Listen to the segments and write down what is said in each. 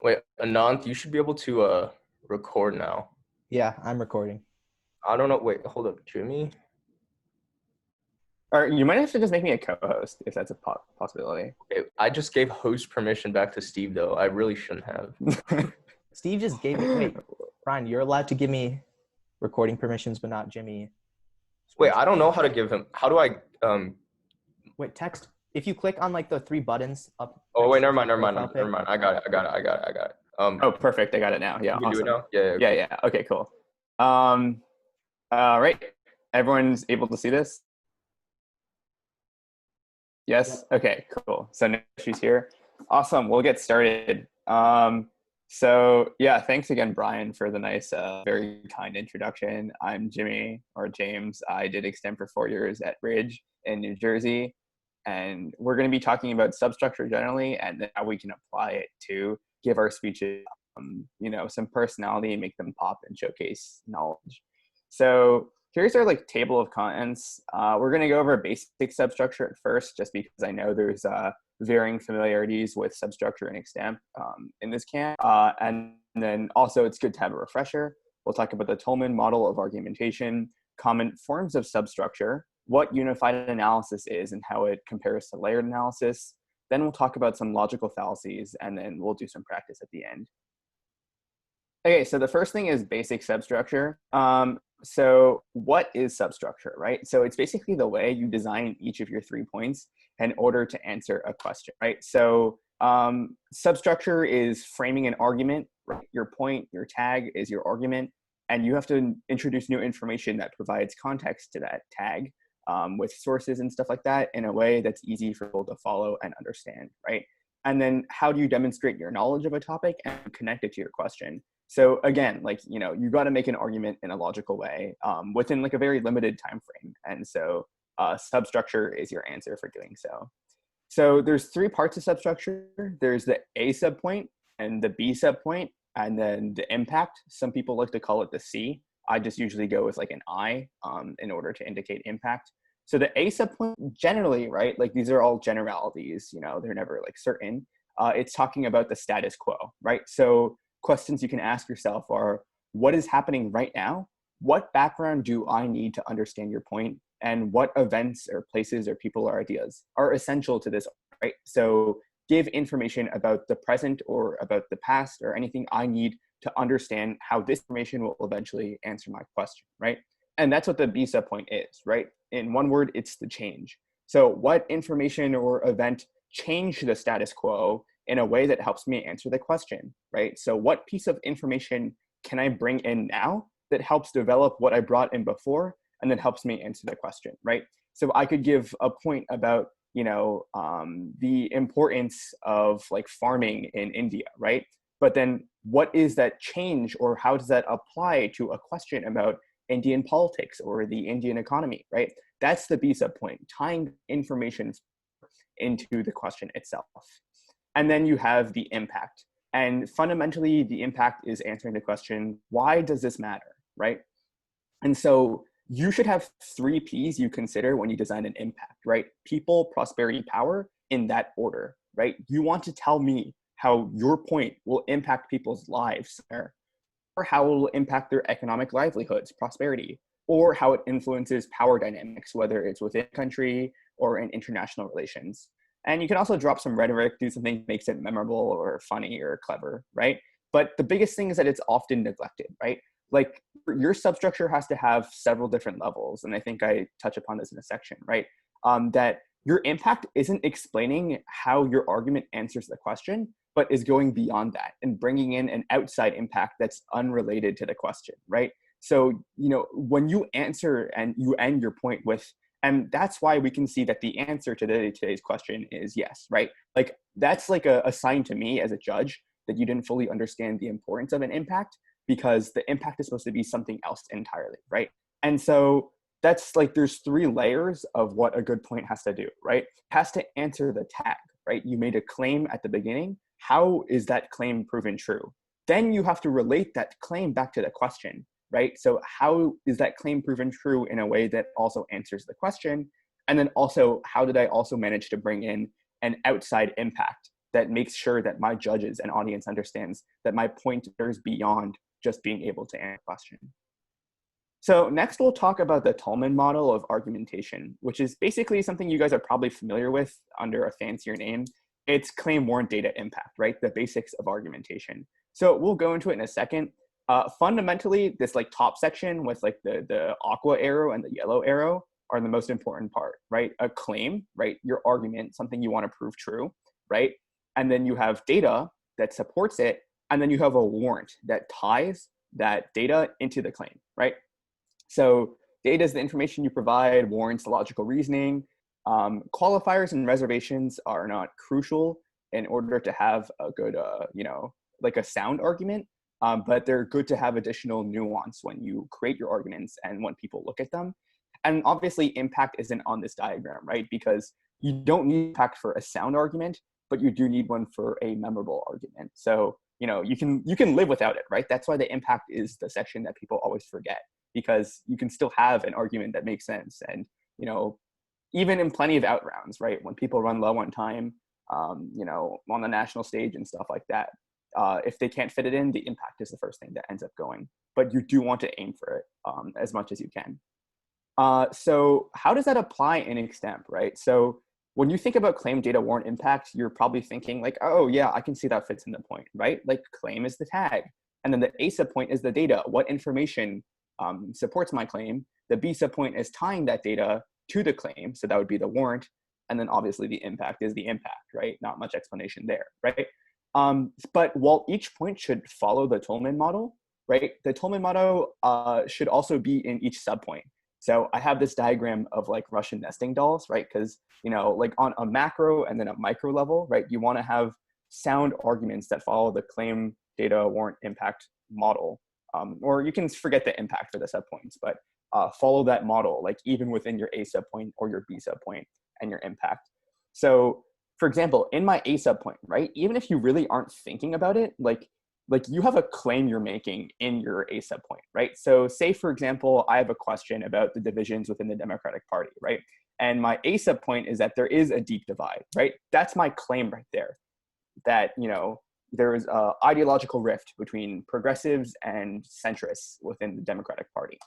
Wait, Anant, you should be able to record now. Yeah, I'm recording. I don't know. Wait, hold up, Jimmy. Or you might have to just make me a co-host if that's a possibility. Okay, I just gave host permission back to Steve though. I really shouldn't have. Steve just gave me. Wait, Brian, you're allowed to give me recording permissions, but not Jimmy. Wait, Screen I don't share. know how to give him. How do I Wait, text. If you click on like the three buttons up Oh next wait, to never his mind, never mind, profile never pic. mind. I got it. Oh, perfect. I got it now. Yeah, You can do it awesome. now? Yeah. Yeah. Okay, cool. Um, right. Everyone's able to see this? Yes? Okay, cool. So no issues here. Awesome. We'll get started. So yeah, thanks again, Brian, for the nice, very kind introduction. I'm Jimmy, or James. I did Extemper for 4 years at Bridge in New Jersey. And we're going to be talking about substructure generally and then how we can apply it to give our speeches, some personality and make them pop and showcase knowledge. So here's our table of contents. We're going to go over basic substructure at first, just because I know there's varying familiarities with substructure and extemp in this camp. And then also it's good to have a refresher. We'll talk about the Toulmin model of argumentation, common forms of substructure, what unified analysis is and how it compares to layered analysis. Then we'll talk about some logical fallacies, and then we'll do some practice at the end. Okay, so the first thing is basic substructure. So what is substructure, right? So it's basically the way you design each of your 3 points in order to answer a question, right? So substructure is framing an argument, right? Your point, your tag is your argument, and you have to introduce new information that provides context to that tag with sources and stuff like that in a way that's easy for people to follow and understand, right? And then how do you demonstrate your knowledge of a topic and connect it to your question? So again, you got to make an argument in a logical way within a very limited time frame. And so substructure is your answer for doing so. So there's 3 parts of substructure. There's the A subpoint and the B subpoint, and then the impact. Some people like to call it the C. I just usually go with an I in order to indicate impact. So the A subpoint generally, right, these are all generalities, they're never certain. It's talking about the status quo, right? So questions you can ask yourself are, what is happening right now? What background do I need to understand your point? And what events or places or people or ideas are essential to this, right? So give information about the present or about the past or anything I need to understand how this information will eventually answer my question, right? And that's what the B subpoint is, right? In one word, it's the change. So what information or event changed the status quo in a way that helps me answer the question, right? So what piece of information can I bring in now that helps develop what I brought in before and that helps me answer the question, right? So I could give a point about, the importance of farming in India, right? But then what is that change or how does that apply to a question about Indian politics or the Indian economy, right? That's the B subpoint, tying information into the question itself. And then you have the impact. And fundamentally, the impact is answering the question, why does this matter, right? And so you should have 3 P's you consider when you design an impact, right? People, prosperity, power, in that order, right? You want to tell me how your point will impact people's lives, or how it will impact their economic livelihoods, prosperity, or how it influences power dynamics, whether it's within a country or in international relations. And you can also drop some rhetoric, do something that makes it memorable or funny or clever, right? But the biggest thing is that it's often neglected, right? Your substructure has to have several different levels. And I think I touch upon this in a section, right? That your impact isn't explaining how your argument answers the question, but is going beyond that and bringing in an outside impact that's unrelated to the question, right? So, when you answer and you end your point with, and that's why we can see that the answer to today's question is yes, right? That's a sign to me as a judge that you didn't fully understand the importance of an impact, because the impact is supposed to be something else entirely, right? And so that's there's 3 layers of what a good point has to do, right? It has to answer the tag, right? You made a claim at the beginning. How is that claim proven true? Then you have to relate that claim back to the question, right? So how is that claim proven true in a way that also answers the question? And then also, how did I also manage to bring in an outside impact that makes sure that my judges and audience understands that my point is beyond just being able to answer a question. So next we'll talk about the Toulmin model of argumentation, which is basically something you guys are probably familiar with under a fancier name. It's claim warrant data impact, right? The basics of argumentation. So we'll go into it in a second. Fundamentally, this like top section with like the aqua arrow and the yellow arrow are the most important part, right? A claim, right? Your argument, something you want to prove true, right? And then you have data that supports it. And then you have a warrant that ties that data into the claim, right? So data is the information you provide, warrants the logical reasoning. Qualifiers and reservations are not crucial in order to have a good, like a sound argument, but they're good to have additional nuance when you create your arguments and when people look at them. And obviously impact isn't on this diagram, right? Because you don't need impact for a sound argument, but you do need one for a memorable argument. So, you can live without it, right? That's why the impact is the section that people always forget, because you can still have an argument that makes sense. And, even in plenty of out rounds, right? When people run low on time, on the national stage and stuff like that, if they can't fit it in, the impact is the first thing that ends up going. But you do want to aim for it as much as you can. So how does that apply in Extemp, right? So when you think about claim data warrant impact, you're probably thinking like, oh yeah, I can see that fits in the point, right? Like claim is the tag. And then the A subpoint is the data. What information supports my claim? The B subpoint is tying that data to the claim. So that would be the warrant. And then obviously the impact is the impact, right? Not much explanation there, right? But while each point should follow the Toulmin model, right? The Toulmin model should also be in each subpoint. So I have this diagram of like Russian nesting dolls, right? Because, like on a macro and then a micro level, right? You want to have sound arguments that follow the claim data warrant impact model. Or you can forget the impact for the subpoints, but follow that model, like even within your A subpoint or your B subpoint and your impact. So for example, in my A subpoint, right? Even if you really aren't thinking about it, like you have a claim you're making in your A subpoint, right? So say, for example, I have a question about the divisions within the Democratic Party, right? And my A subpoint is that there is a deep divide, right? That's my claim right there, that, there is an ideological rift between progressives and centrists within the Democratic Party,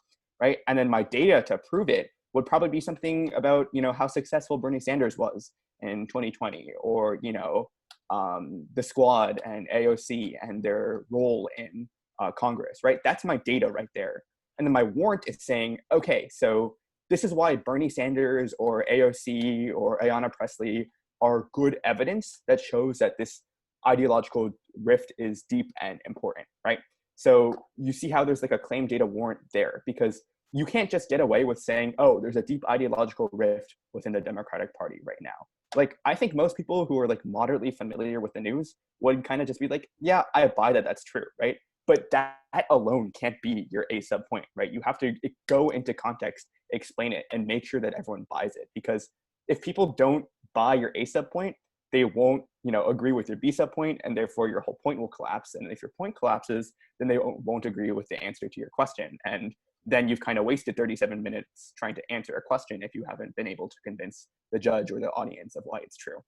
right? And then my data to prove it would probably be something about, how successful Bernie Sanders was in 2020, or, the squad and AOC and their role in Congress, right? That's my data right there. And then my warrant is saying, okay, so this is why Bernie Sanders or AOC or Ayanna Pressley are good evidence that shows that this ideological rift is deep and important, right? So you see how there's like a claim data warrant there, because you can't just get away with saying, oh, there's a deep ideological rift within the Democratic Party right now. Like, I think most people who are like moderately familiar with the news would kind of just be like, yeah, I buy that, that's true, right? But that alone can't be your A sub point, right? You have to go into context, explain it, and make sure that everyone buys it. Because if people don't buy your A sub point, they won't, agree with your B sub point, and therefore your whole point will collapse. And if your point collapses, then they won't agree with the answer to your question. And then you've kind of wasted 37 minutes trying to answer a question if you haven't been able to convince the judge or the audience of why it's true.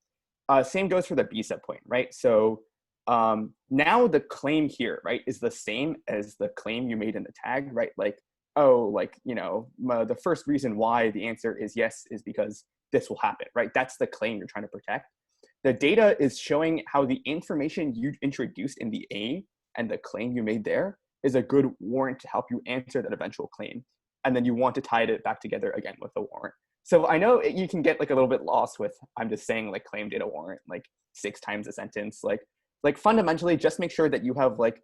Same goes for the B sub point, right? So now the claim here, right, is the same as the claim you made in the tag, right? Like, oh, like, the first reason why the answer is yes is because this will happen, right? That's the claim you're trying to protect. The data is showing how the information you introduced in the A and the claim you made there is a good warrant to help you answer that eventual claim. And then you want to tie it back together again with the warrant. So I know you can get like a little bit lost with, I'm just saying like claim data warrant, like 6 times a sentence. Like fundamentally just make sure that you have like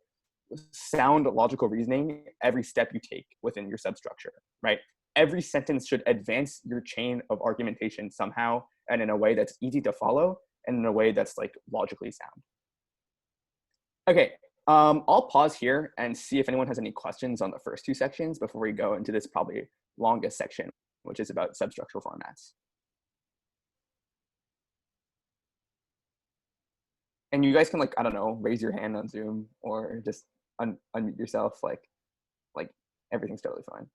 sound logical reasoning every step you take within your substructure, right? Every sentence should advance your chain of argumentation somehow and in a way that's easy to follow and in a way that's like logically sound. Okay, I'll pause here and see if anyone has any questions on the first 2 sections before we go into this probably longest section, which is about substructural formats. And you guys can like, I don't know, raise your hand on Zoom or just unmute yourself, like everything's totally fine.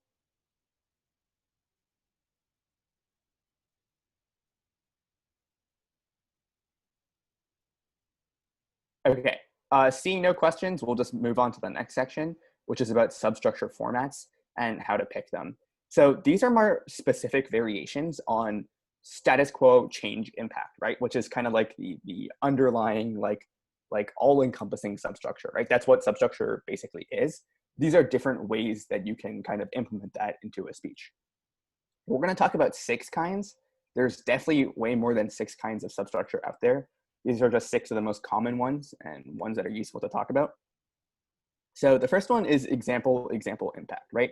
Okay. Seeing no questions, we'll just move on to the next section, which is about substructure formats and how to pick them. So these are more specific variations on status quo change impact, right? Which is kind of like the underlying like all-encompassing substructure, right? That's what substructure basically is. These are different ways that you can kind of implement that into a speech. We're going to talk about 6 kinds. There's definitely way more than 6 kinds of substructure out there. These are just 6 of the most common ones and ones that are useful to talk about. So the first one is example impact, right?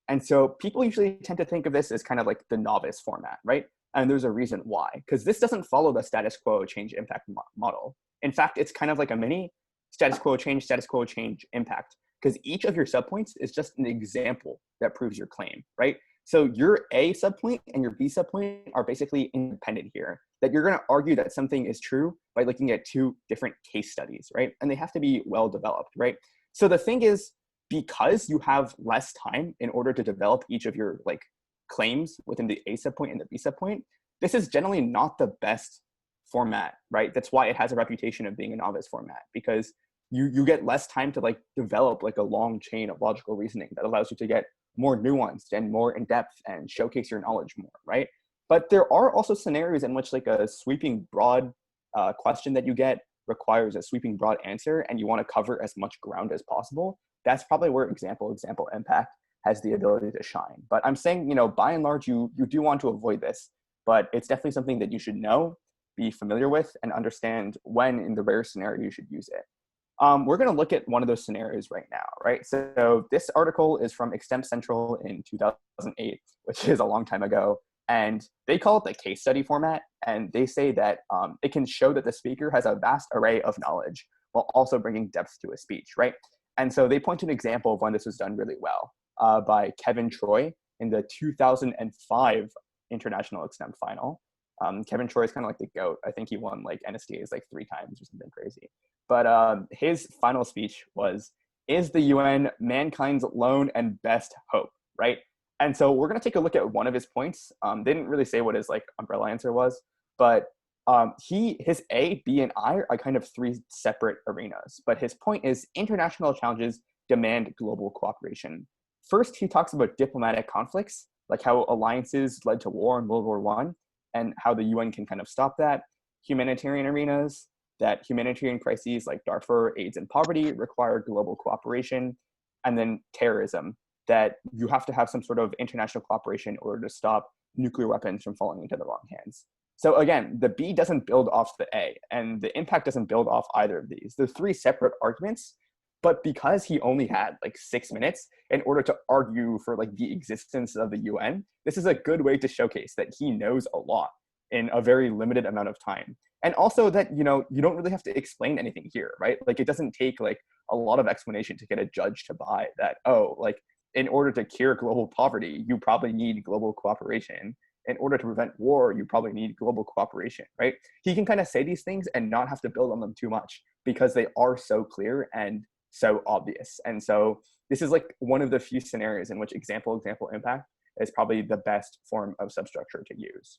And so people usually tend to think of this as kind of like the novice format, right? And there's a reason why, because this doesn't follow the status quo change impact model. In fact, it's kind of like a mini status quo change impact, because each of your subpoints is just an example that proves your claim, right? So your A subpoint and your B subpoint are basically independent here, that you're going to argue that something is true by looking at 2 different case studies, right? And they have to be well developed, right? So the thing is, because you have less time in order to develop each of your like claims within the A subpoint and the B subpoint, this is generally not the best format, right? That's why it has a reputation of being a novice format, because you get less time to like develop like a long chain of logical reasoning that allows you to get more nuanced and more in depth and showcase your knowledge more, right? But there are also scenarios in which like a sweeping broad question that you get requires a sweeping broad answer and you want to cover as much ground as possible. That's probably where example impact has the ability to shine. But I'm saying, you know, by and large, you do want to avoid this, but it's definitely something that you should know, be familiar with, and understand when in the rare scenario you should use it. We're going to look at one of those scenarios right now, right? So this article is from Extemp Central in 2008, which is a long time ago. And they call it the case study format. And they say that it can show that the speaker has a vast array of knowledge while also bringing depth to a speech, right? And so they point to an example of when this was done really well by Kevin Troy in the 2005 International Extemp Final. Kevin Troy is kind of like the GOAT. I think he won like NSDAs like 3 times or something crazy. But his final speech was, "Is the UN mankind's lone and best hope?" Right? And so we're going to take a look at one of his points. They didn't really say what his like umbrella answer was, but his A, B, and I are kind of 3 separate arenas. But his point is international challenges demand global cooperation. First, he talks about diplomatic conflicts, like how alliances led to war in World War I, and how the UN can kind of stop that. Humanitarian arenas, that humanitarian crises like Darfur, AIDS, and poverty require global cooperation. And then terrorism, that you have to have some sort of international cooperation in order to stop nuclear weapons from falling into the wrong hands. So again, the B doesn't build off the A, and the impact doesn't build off either of these. They're 3 separate arguments, but because he only had like 6 minutes in order to argue for like the existence of the UN, this is a good way to showcase that he knows a lot in a very limited amount of time. And also that, you know, you don't really have to explain anything here, right? Like it doesn't take like a lot of explanation to get a judge to buy that, oh, like in order to cure global poverty, you probably need global cooperation. In order to prevent war, you probably need global cooperation, right? He can kind of say these things and not have to build on them too much because they are so clear and so obvious. And so this is like one of the few scenarios in which example impact is probably the best form of substructure to use.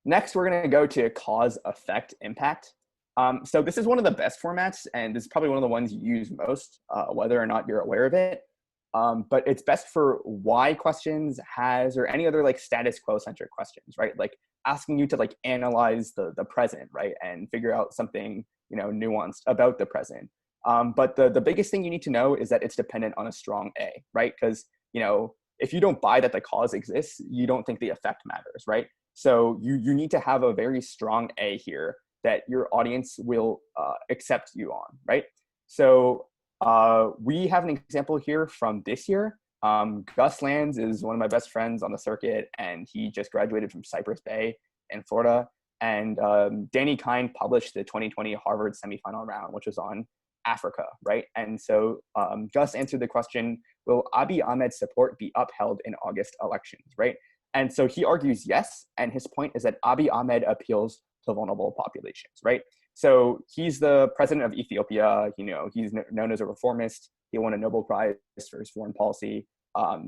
Next, we're going to go to cause effect impact. So this is one of the best formats, and this is probably one of the ones you use most, whether or not you're aware of it. But it's best for why questions, has, or any other like status quo centric questions, right? Like asking you to like analyze the present, right? And figure out something, you know, nuanced about the present. But the biggest thing you need to know is that it's dependent on a strong A, right? Because, you know, if you don't buy that the cause exists, you don't think the effect matters, right? So you need to have a very strong A here that your audience will accept you on, right? So we have an example here from this year. Gus Lands is one of my best friends on the circuit, and he just graduated from Cypress Bay in Florida. And Danny Kind published the 2020 Harvard semifinal round, which was on Africa, right? And so Gus answered the question, will Abiy Ahmed's support be upheld in August elections, right? And so he argues yes, and his point is that Abiy Ahmed appeals to vulnerable populations, right? So he's the president of Ethiopia. You know, he's known as a reformist. He won a Nobel Prize for his foreign policy.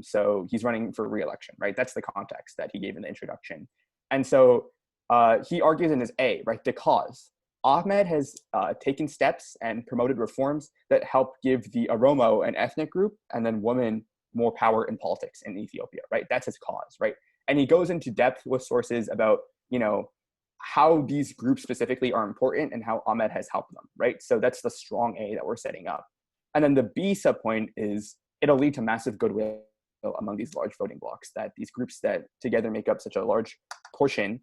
So he's running for re-election, right? That's the context that he gave in the introduction. And so he argues in his A, right, the cause, Ahmed has taken steps and promoted reforms that help give the Oromo an ethnic group and then women more power in politics in Ethiopia, right? That's his cause, right? And he goes into depth with sources about, how these groups specifically are important and how Ahmed has helped them, right? So that's the strong A that we're setting up. And then the B subpoint is it'll lead to massive goodwill among these large voting blocks, that these groups that together make up such a large portion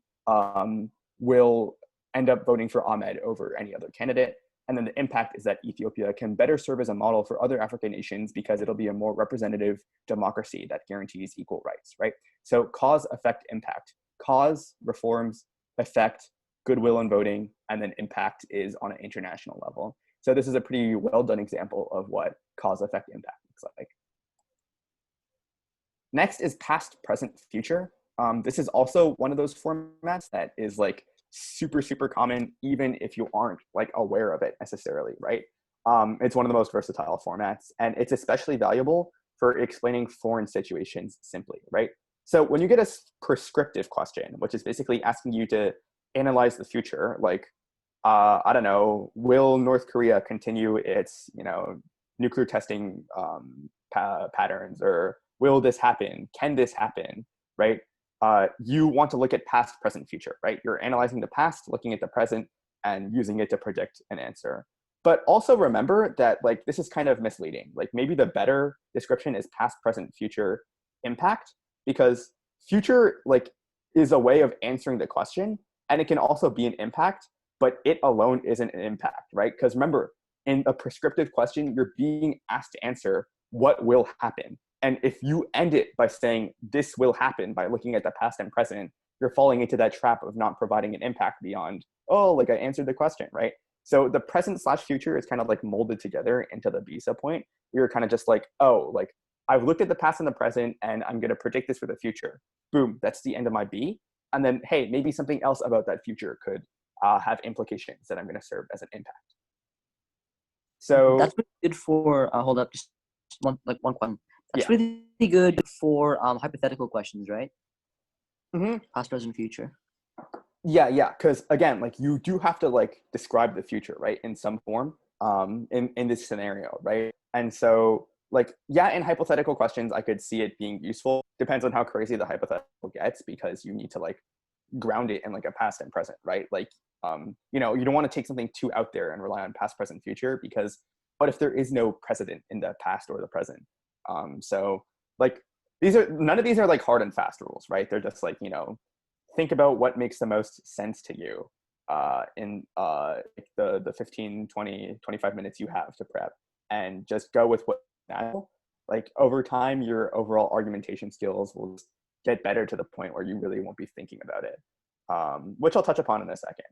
will end up voting for Ahmed over any other candidate. And then the impact is that Ethiopia can better serve as a model for other African nations because it'll be a more representative democracy that guarantees equal rights, right? So cause, effect, impact. Cause, reforms, effect, goodwill in voting, and then impact is on an international level. So this is a pretty well done example of what cause, effect, impact looks like. Next is past, present, future. This is also one of those formats that is like super, super common, even if you aren't like aware of it necessarily, right? It's one of the most versatile formats, and it's especially valuable for explaining foreign situations simply, right? So when you get a prescriptive question, which is basically asking you to analyze the future, like, I don't know, will North Korea continue its, nuclear testing patterns, or will this happen? Can this happen, right? You want to look at past, present, future, right? You're analyzing the past, looking at the present, and using it to predict an answer. But also remember that like this is kind of misleading. Like maybe the better description is past, present, future, impact, because future like is a way of answering the question, and it can also be an impact, but it alone isn't an impact, right? Because remember, in a prescriptive question, you're being asked to answer what will happen. And if you end it by saying this will happen by looking at the past and present, you're falling into that trap of not providing an impact beyond, oh, like I answered the question, right? So the present / future is kind of like molded together into the B subpoint. You're kind of just like, oh, like I've looked at the past and the present and I'm going to predict this for the future. Boom, that's the end of my B. And then, hey, maybe something else about that future could have implications that I'm going to serve as an impact. So that's really good for, hold up, just one question. That's really good for hypothetical questions, right? Mm-hmm. Past, present, future. Yeah, because again, like you do have to like describe the future, right, in some form, in this scenario, right? And so, like, yeah, in hypothetical questions, I could see it being useful. Depends on how crazy the hypothetical gets, because you need to like ground it in like a past and present, right? Like, you don't want to take something too out there and rely on past, present, future, because what if there is no precedent in the past or the present? So like none of these are like hard and fast rules, right? They're just like, think about what makes the most sense to you in the 15, 20, 25 minutes you have to prep, and just go with what natural. Like over time, your overall argumentation skills will get better to the point where you really won't be thinking about it, which I'll touch upon in a second.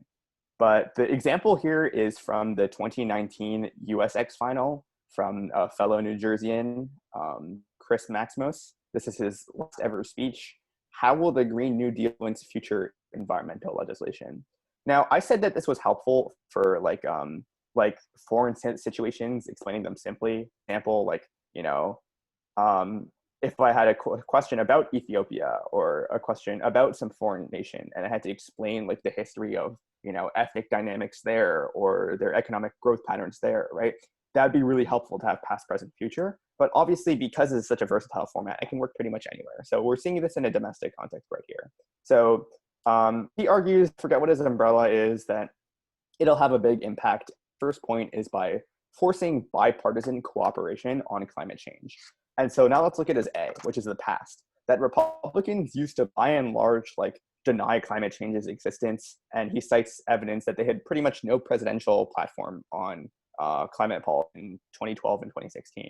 But the example here is from the 2019 USX final from a fellow New Jerseyan, Chris Maximus. This is his last ever speech. How will the Green New Deal influence future environmental legislation? Now, I said that this was helpful for like foreign situations, explaining them simply. Example, like, if I had a question about Ethiopia or a question about some foreign nation, and I had to explain like the history of, ethnic dynamics there or their economic growth patterns there, right? That'd be really helpful to have past, present, future. But obviously, because it's such a versatile format, it can work pretty much anywhere. So we're seeing this in a domestic context right here. So he argues, forget what his umbrella is, that it'll have a big impact. First point is by forcing bipartisan cooperation on climate change. And so now let's look at his A, which is the past. That Republicans used to, by and large, like deny climate change's existence. And he cites evidence that they had pretty much no presidential platform on climate policy in 2012 and 2016.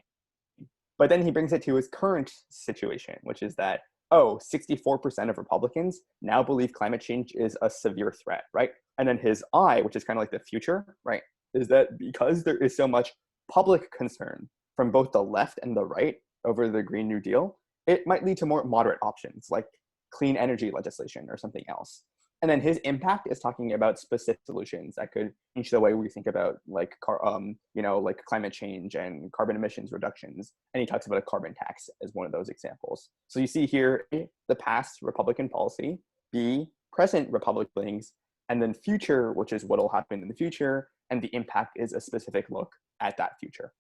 But then he brings it to his current situation, which is that, 64% of Republicans now believe climate change is a severe threat, right? And then his I, which is kind of like the future, right, is that because there is so much public concern from both the left and the right over the Green New Deal, it might lead to more moderate options like clean energy legislation or something else. And then his impact is talking about specific solutions that could change the way we think about like like climate change and carbon emissions reductions. And he talks about a carbon tax as one of those examples. So you see here, A, the past Republican policy, B, present Republican things, and then future, which is what will happen in the future, and the impact is a specific look at that future.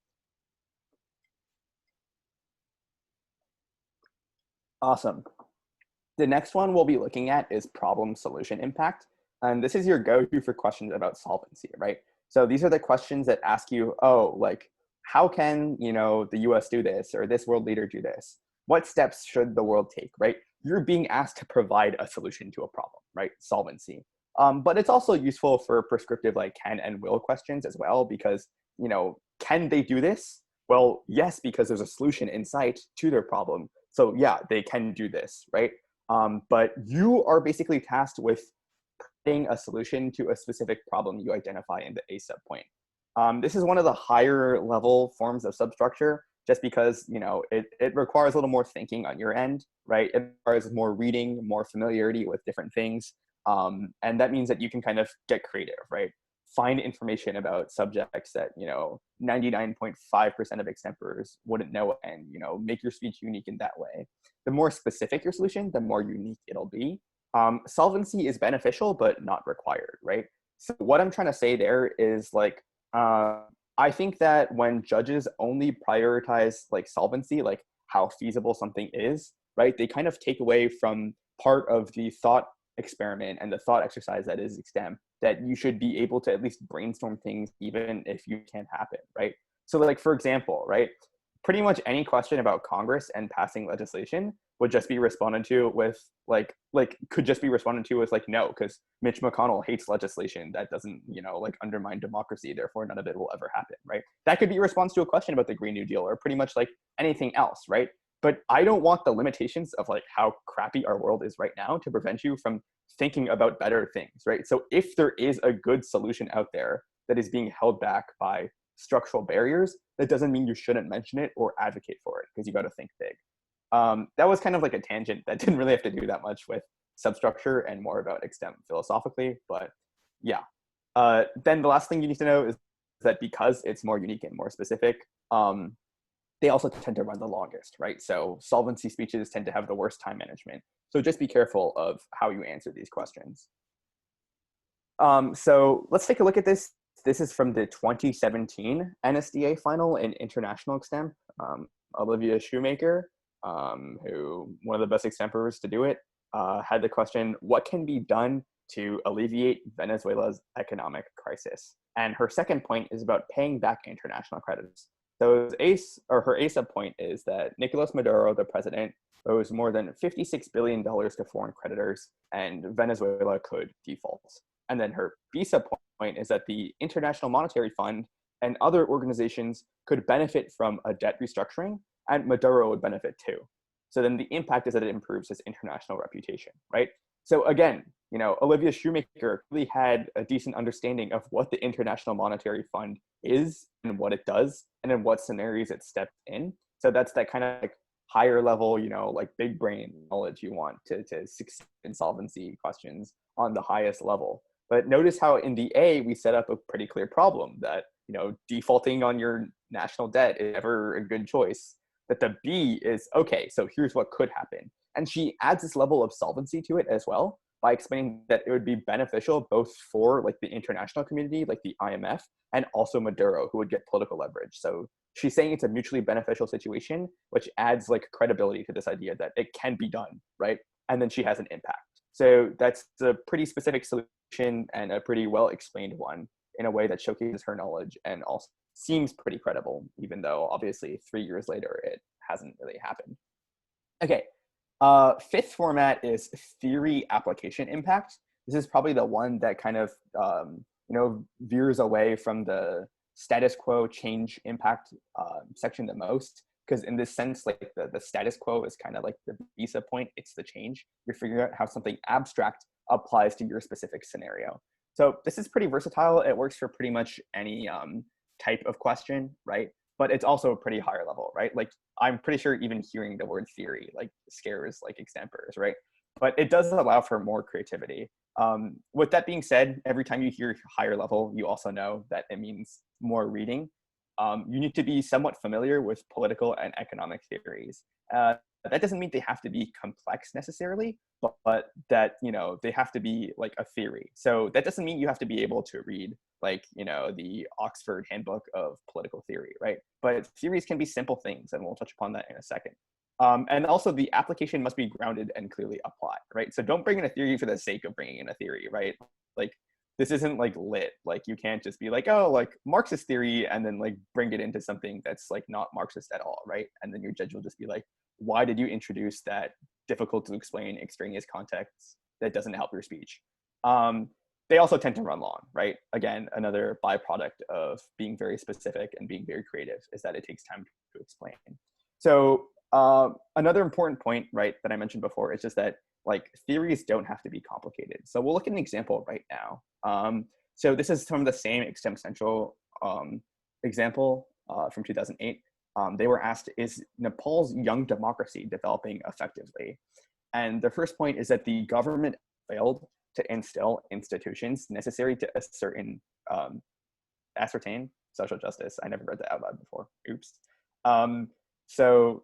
Awesome. The next one we'll be looking at is problem solution impact. And this is your go-to for questions about solvency, right? So these are the questions that ask you, oh, like, how can, the US do this, or this world leader do this? What steps should the world take, right? You're being asked to provide a solution to a problem, right? Solvency. But it's also useful for prescriptive like can and will questions as well, because, can they do this? Well, yes, because there's a solution in sight to their problem. So yeah, they can do this, right? But you are basically tasked with putting a solution to a specific problem you identify in the A sub point. This is one of the higher level forms of substructure, just because it requires a little more thinking on your end, right? It requires more reading, more familiarity with different things, and that means that you can kind of get creative, right? Find information about subjects that 99.5% of extempers wouldn't know, and make your speech unique in that way. The more specific your solution, the more unique it'll be. Solvency is beneficial, but not required, right? So what I'm trying to say there is like, I think that when judges only prioritize like solvency, like how feasible something is, right? They kind of take away from part of the thought experiment and the thought exercise that is extem, that you should be able to at least brainstorm things even if you can't happen, right? So like, for example, right, pretty much any question about Congress and passing legislation would just be responded to with could just be responded to with like no, because Mitch McConnell hates legislation that doesn't like undermine democracy, therefore none of it will ever happen, right? That could be a response to a question about the Green New Deal or pretty much like anything else, right? But I don't want the limitations of like how crappy our world is right now to prevent you from thinking about better things, right? So if there is a good solution out there that is being held back by structural barriers, that doesn't mean you shouldn't mention it or advocate for it, because you got to think big. That was kind of like a tangent that didn't really have to do that much with substructure and more about extem philosophically, but yeah. Then the last thing you need to know is that because it's more unique and more specific, they also tend to run the longest, right? So solvency speeches tend to have the worst time management. So just be careful of how you answer these questions. So let's take a look at this. This is from the 2017 NSDA final in International Extem. Olivia Shoemaker, who one of the best extempers to do it, had the question, what can be done to alleviate Venezuela's economic crisis? And her second point is about paying back international creditors. So her A sub point is that Nicolas Maduro, the president, owes more than $56 billion to foreign creditors, and Venezuela could default. And then her B sub point is that the International Monetary Fund and other organizations could benefit from a debt restructuring, and Maduro would benefit too. So then the impact is that it improves his international reputation, right? So again, Olivia Shoemaker really had a decent understanding of what the International Monetary Fund is and what it does and in what scenarios it steps in. So that's that kind of like higher level, like big brain knowledge you want to succeed in solvency questions on the highest level. But notice how in the A, we set up a pretty clear problem that, defaulting on your national debt is never a good choice. But the B is, okay, so here's what could happen. And she adds this level of solvency to it as well by explaining that it would be beneficial both for like the international community, like the IMF, and also Maduro, who would get political leverage. So she's saying it's a mutually beneficial situation, which adds like credibility to this idea that it can be done, right? And then she has an impact. So that's a pretty specific solution and a pretty well explained one in a way that showcases her knowledge and also seems pretty credible, even though obviously 3 years later it hasn't really happened. Okay, fifth format is theory application impact. This is probably the one that kind of veers away from the status quo change impact section the most, because in this sense, like the status quo is kind of like the visa point, it's the change. You're figuring out how something abstract applies to your specific scenario. So this is pretty versatile. It works for pretty much any type of question, right? But it's also a pretty higher level, right? Like I'm pretty sure even hearing the word theory like scares like extempers, right? But it does allow for more creativity. With that being said, every time you hear higher level, you also know that it means more reading. You need to be somewhat familiar with political and economic theories. that doesn't mean they have to be complex necessarily, but that, they have to be like a theory. So that doesn't mean you have to be able to read like, the Oxford Handbook of Political Theory, right? But theories can be simple things, and we'll touch upon that in a second. And also the application must be grounded and clearly applied, right? So don't bring in a theory for the sake of bringing in a theory, right? Like, this isn't like lit. Like, you can't just be like, oh, like Marxist theory, and then like bring it into something that's like not Marxist at all, right? And then your judge will just be like, why did you introduce that difficult to explain extraneous context that doesn't help your speech? They also tend to run long, right? Again, another byproduct of being very specific and being very creative is that it takes time to explain. So another important point, right, that I mentioned before is just that like theories don't have to be complicated. So we'll look at an example right now. So this is from the same Extemp Central example from 2008. They were asked, is Nepal's young democracy developing effectively? And the first point is that the government failed to instill institutions necessary to ascertain social justice. I never read that out loud before. Oops. So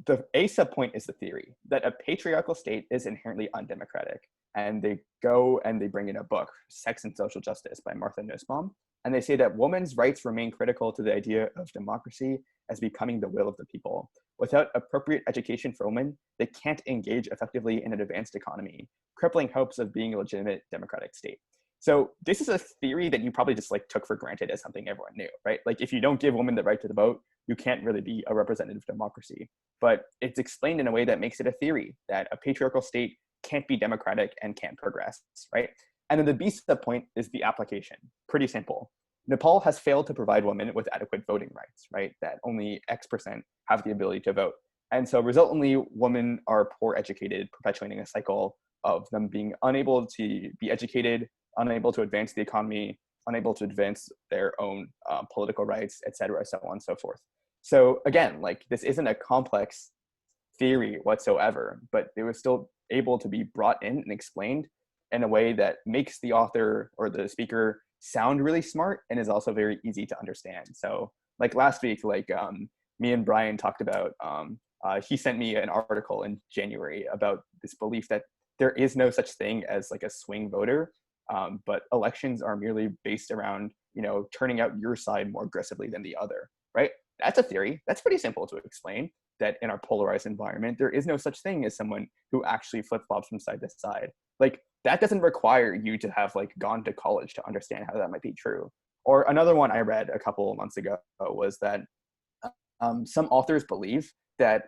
the A sub-point is the theory that a patriarchal state is inherently undemocratic. And they go and they bring in a book, Sex and Social Justice by Martha Nussbaum. And they say that women's rights remain critical to the idea of democracy as becoming the will of the people. Without appropriate education for women, they can't engage effectively in an advanced economy, crippling hopes of being a legitimate democratic state. So this is a theory that you probably just like took for granted as something everyone knew, right? Like, if you don't give women the right to the vote, you can't really be a representative democracy. But it's explained in a way that makes it a theory that a patriarchal state can't be democratic and can't progress, right? And then the B sub-point is the application. Pretty simple. Nepal has failed to provide women with adequate voting rights, right? That only X% have the ability to vote. And so resultantly, women are poor educated, perpetuating a cycle of them being unable to be educated, unable to advance the economy, unable to advance their own political rights, et cetera, so on and so forth. So again, like, this isn't a complex theory whatsoever, but it was still able to be brought in and explained in a way that makes the author or the speaker sound really smart and is also very easy to understand. So like last week, like me and Brian talked about, he sent me an article in January about this belief that there is no such thing as like a swing voter, but elections are merely based around, turning out your side more aggressively than the other, right? That's a theory. That's pretty simple to explain, that in our polarized environment, there is no such thing as someone who actually flip-flops from side to side. Like, that doesn't require you to have like gone to college to understand how that might be true. Or another one I read a couple of months ago was that some authors believe that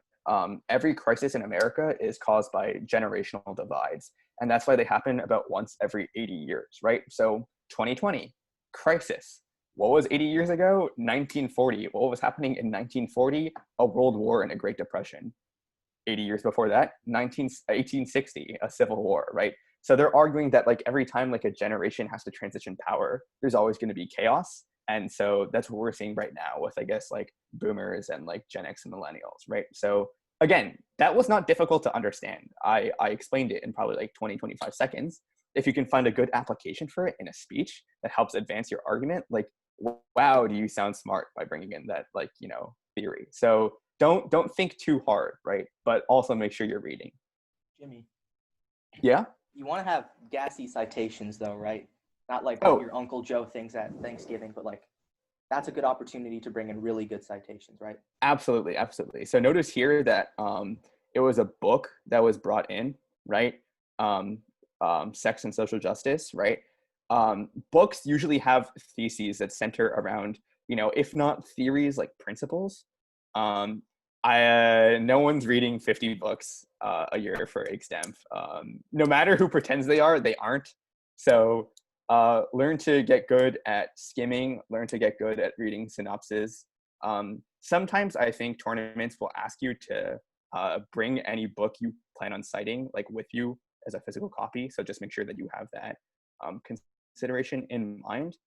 every crisis in America is caused by generational divides. And that's why they happen about once every 80 years, right? So 2020, crisis. What was 80 years ago? 1940. What was happening in 1940? A world war and a Great Depression. 80 years before that, 1860, a civil war, right? So they're arguing that like every time like a generation has to transition power, there's always going to be chaos. And so that's what we're seeing right now with, I guess, like boomers and like Gen X and millennials, right? So again, that was not difficult to understand. I explained it in probably like 20, 25 seconds. If you can find a good application for it in a speech that helps advance your argument, like, wow, do you sound smart by bringing in that like, theory. So don't think too hard, right? But also make sure you're reading. Jimmy, Yeah? you want to have gassy citations though, right? Not like Oh. what your Uncle Joe thinks at Thanksgiving, but like that's a good opportunity to bring in really good citations, right? Absolutely, absolutely. So notice here that it was a book that was brought in, right? Sex and Social Justice, right? Books usually have theses that center around, if not theories, like principles. No one's reading 50 books a year for Extemp. No matter who pretends they aren't. So learn to get good at skimming, learn to get good at reading synopses. Sometimes I think tournaments will ask you to bring any book you plan on citing like with you as a physical copy. So just make sure that you have that consideration in mind.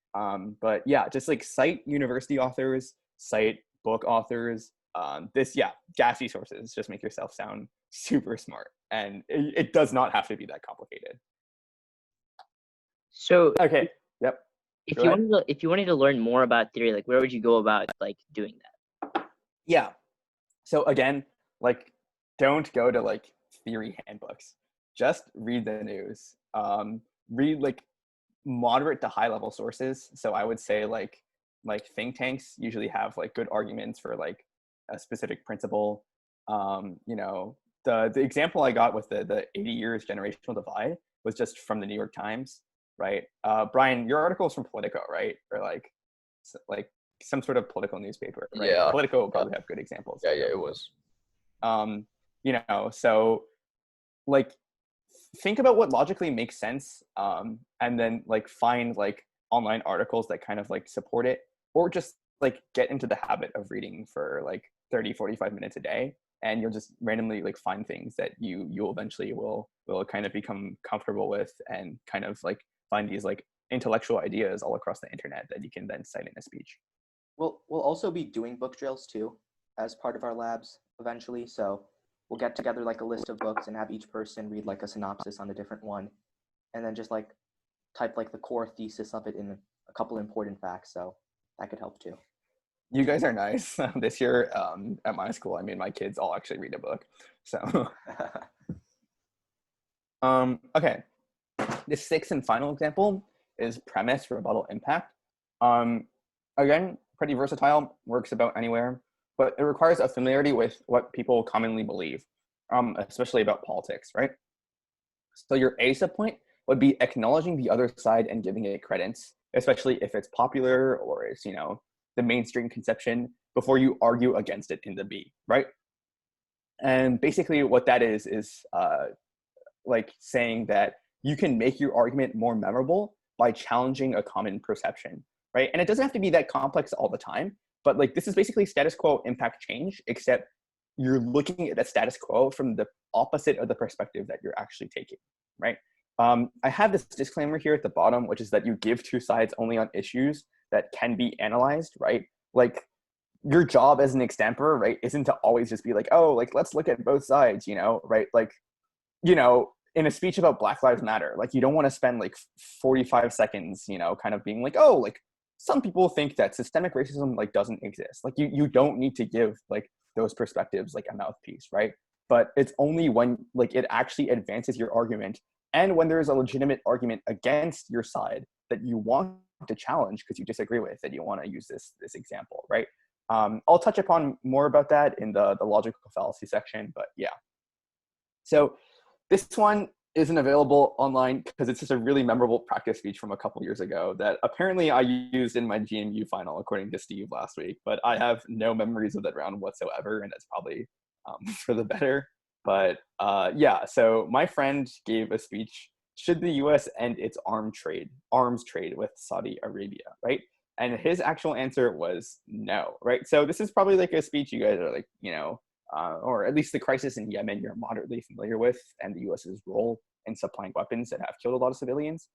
But yeah, just like cite university authors, cite book authors. Gassy sources. Just make yourself sound super smart, and it does not have to be that complicated. So Okay. Yep. if you wanted to learn more about theory, like where would you go about like doing that? Yeah. So again, like don't go to like theory handbooks. Just read the news. Read like moderate to high level sources. So I would say like think tanks usually have like good arguments for like a specific principle. You know, the example I got with the 80 years generational divide was just from the New York Times, right? Brian, your article is from Politico, right? Or like some sort of political newspaper, right? Yeah. Politico will probably have good examples. Yeah, it was. You know, so like think about what logically makes sense, and then like find like online articles that kind of like support it, or just like get into the habit of reading for like 30-45 minutes a day, and you'll just randomly like find things that you eventually will kind of become comfortable with, and kind of like find these like intellectual ideas all across the internet that you can then cite in a speech. We'll also be doing book drills too as part of our labs eventually. So we'll get together like a list of books and have each person read like a synopsis on a different one, and then just like type like the core thesis of it in a couple important facts. So that could help too. You guys are nice. This year at my school, I made my kids all actually read a book. So okay. The sixth and final example is premise, rebuttal, impact. Again, pretty versatile, works about anywhere, but it requires a familiarity with what people commonly believe, especially about politics, right? So your A subpoint would be acknowledging the other side and giving it credence, especially if it's popular or it's, you know, the mainstream conception, before you argue against it in the B, right? And basically what that is like saying that you can make your argument more memorable by challenging a common perception, right? And it doesn't have to be that complex all the time, but like this is basically status quo impact change, except you're looking at the status quo from the opposite of the perspective that you're actually taking, right? I have this disclaimer here at the bottom, which is that you give two sides only on issues that can be analyzed, right? Like your job as an extemper, right, isn't to always just be like, oh, like let's look at both sides, you know, right? Like, you know, in a speech about Black Lives Matter, like you don't want to spend like 45 seconds, you know, kind of being like, oh, like some people think that systemic racism like doesn't exist. Like you don't need to give like those perspectives like a mouthpiece, right? But it's only when like it actually advances your argument, and when there's a legitimate argument against your side that you want to challenge because you disagree with, that you want to use this example, right? I'll touch upon more about that in the logical fallacy section, but yeah. So this one isn't available online because it's just a really memorable practice speech from a couple years ago that apparently I used in my GMU final, according to Steve last week, but I have no memories of that round whatsoever, and that's probably for the better. But yeah, so my friend gave a speech, should the US end its arms trade with Saudi Arabia, right? And his actual answer was no, right? So this is probably like a speech you guys are like, you know, or at least the crisis in Yemen you're moderately familiar with, and the US's role in supplying weapons that have killed a lot of civilians.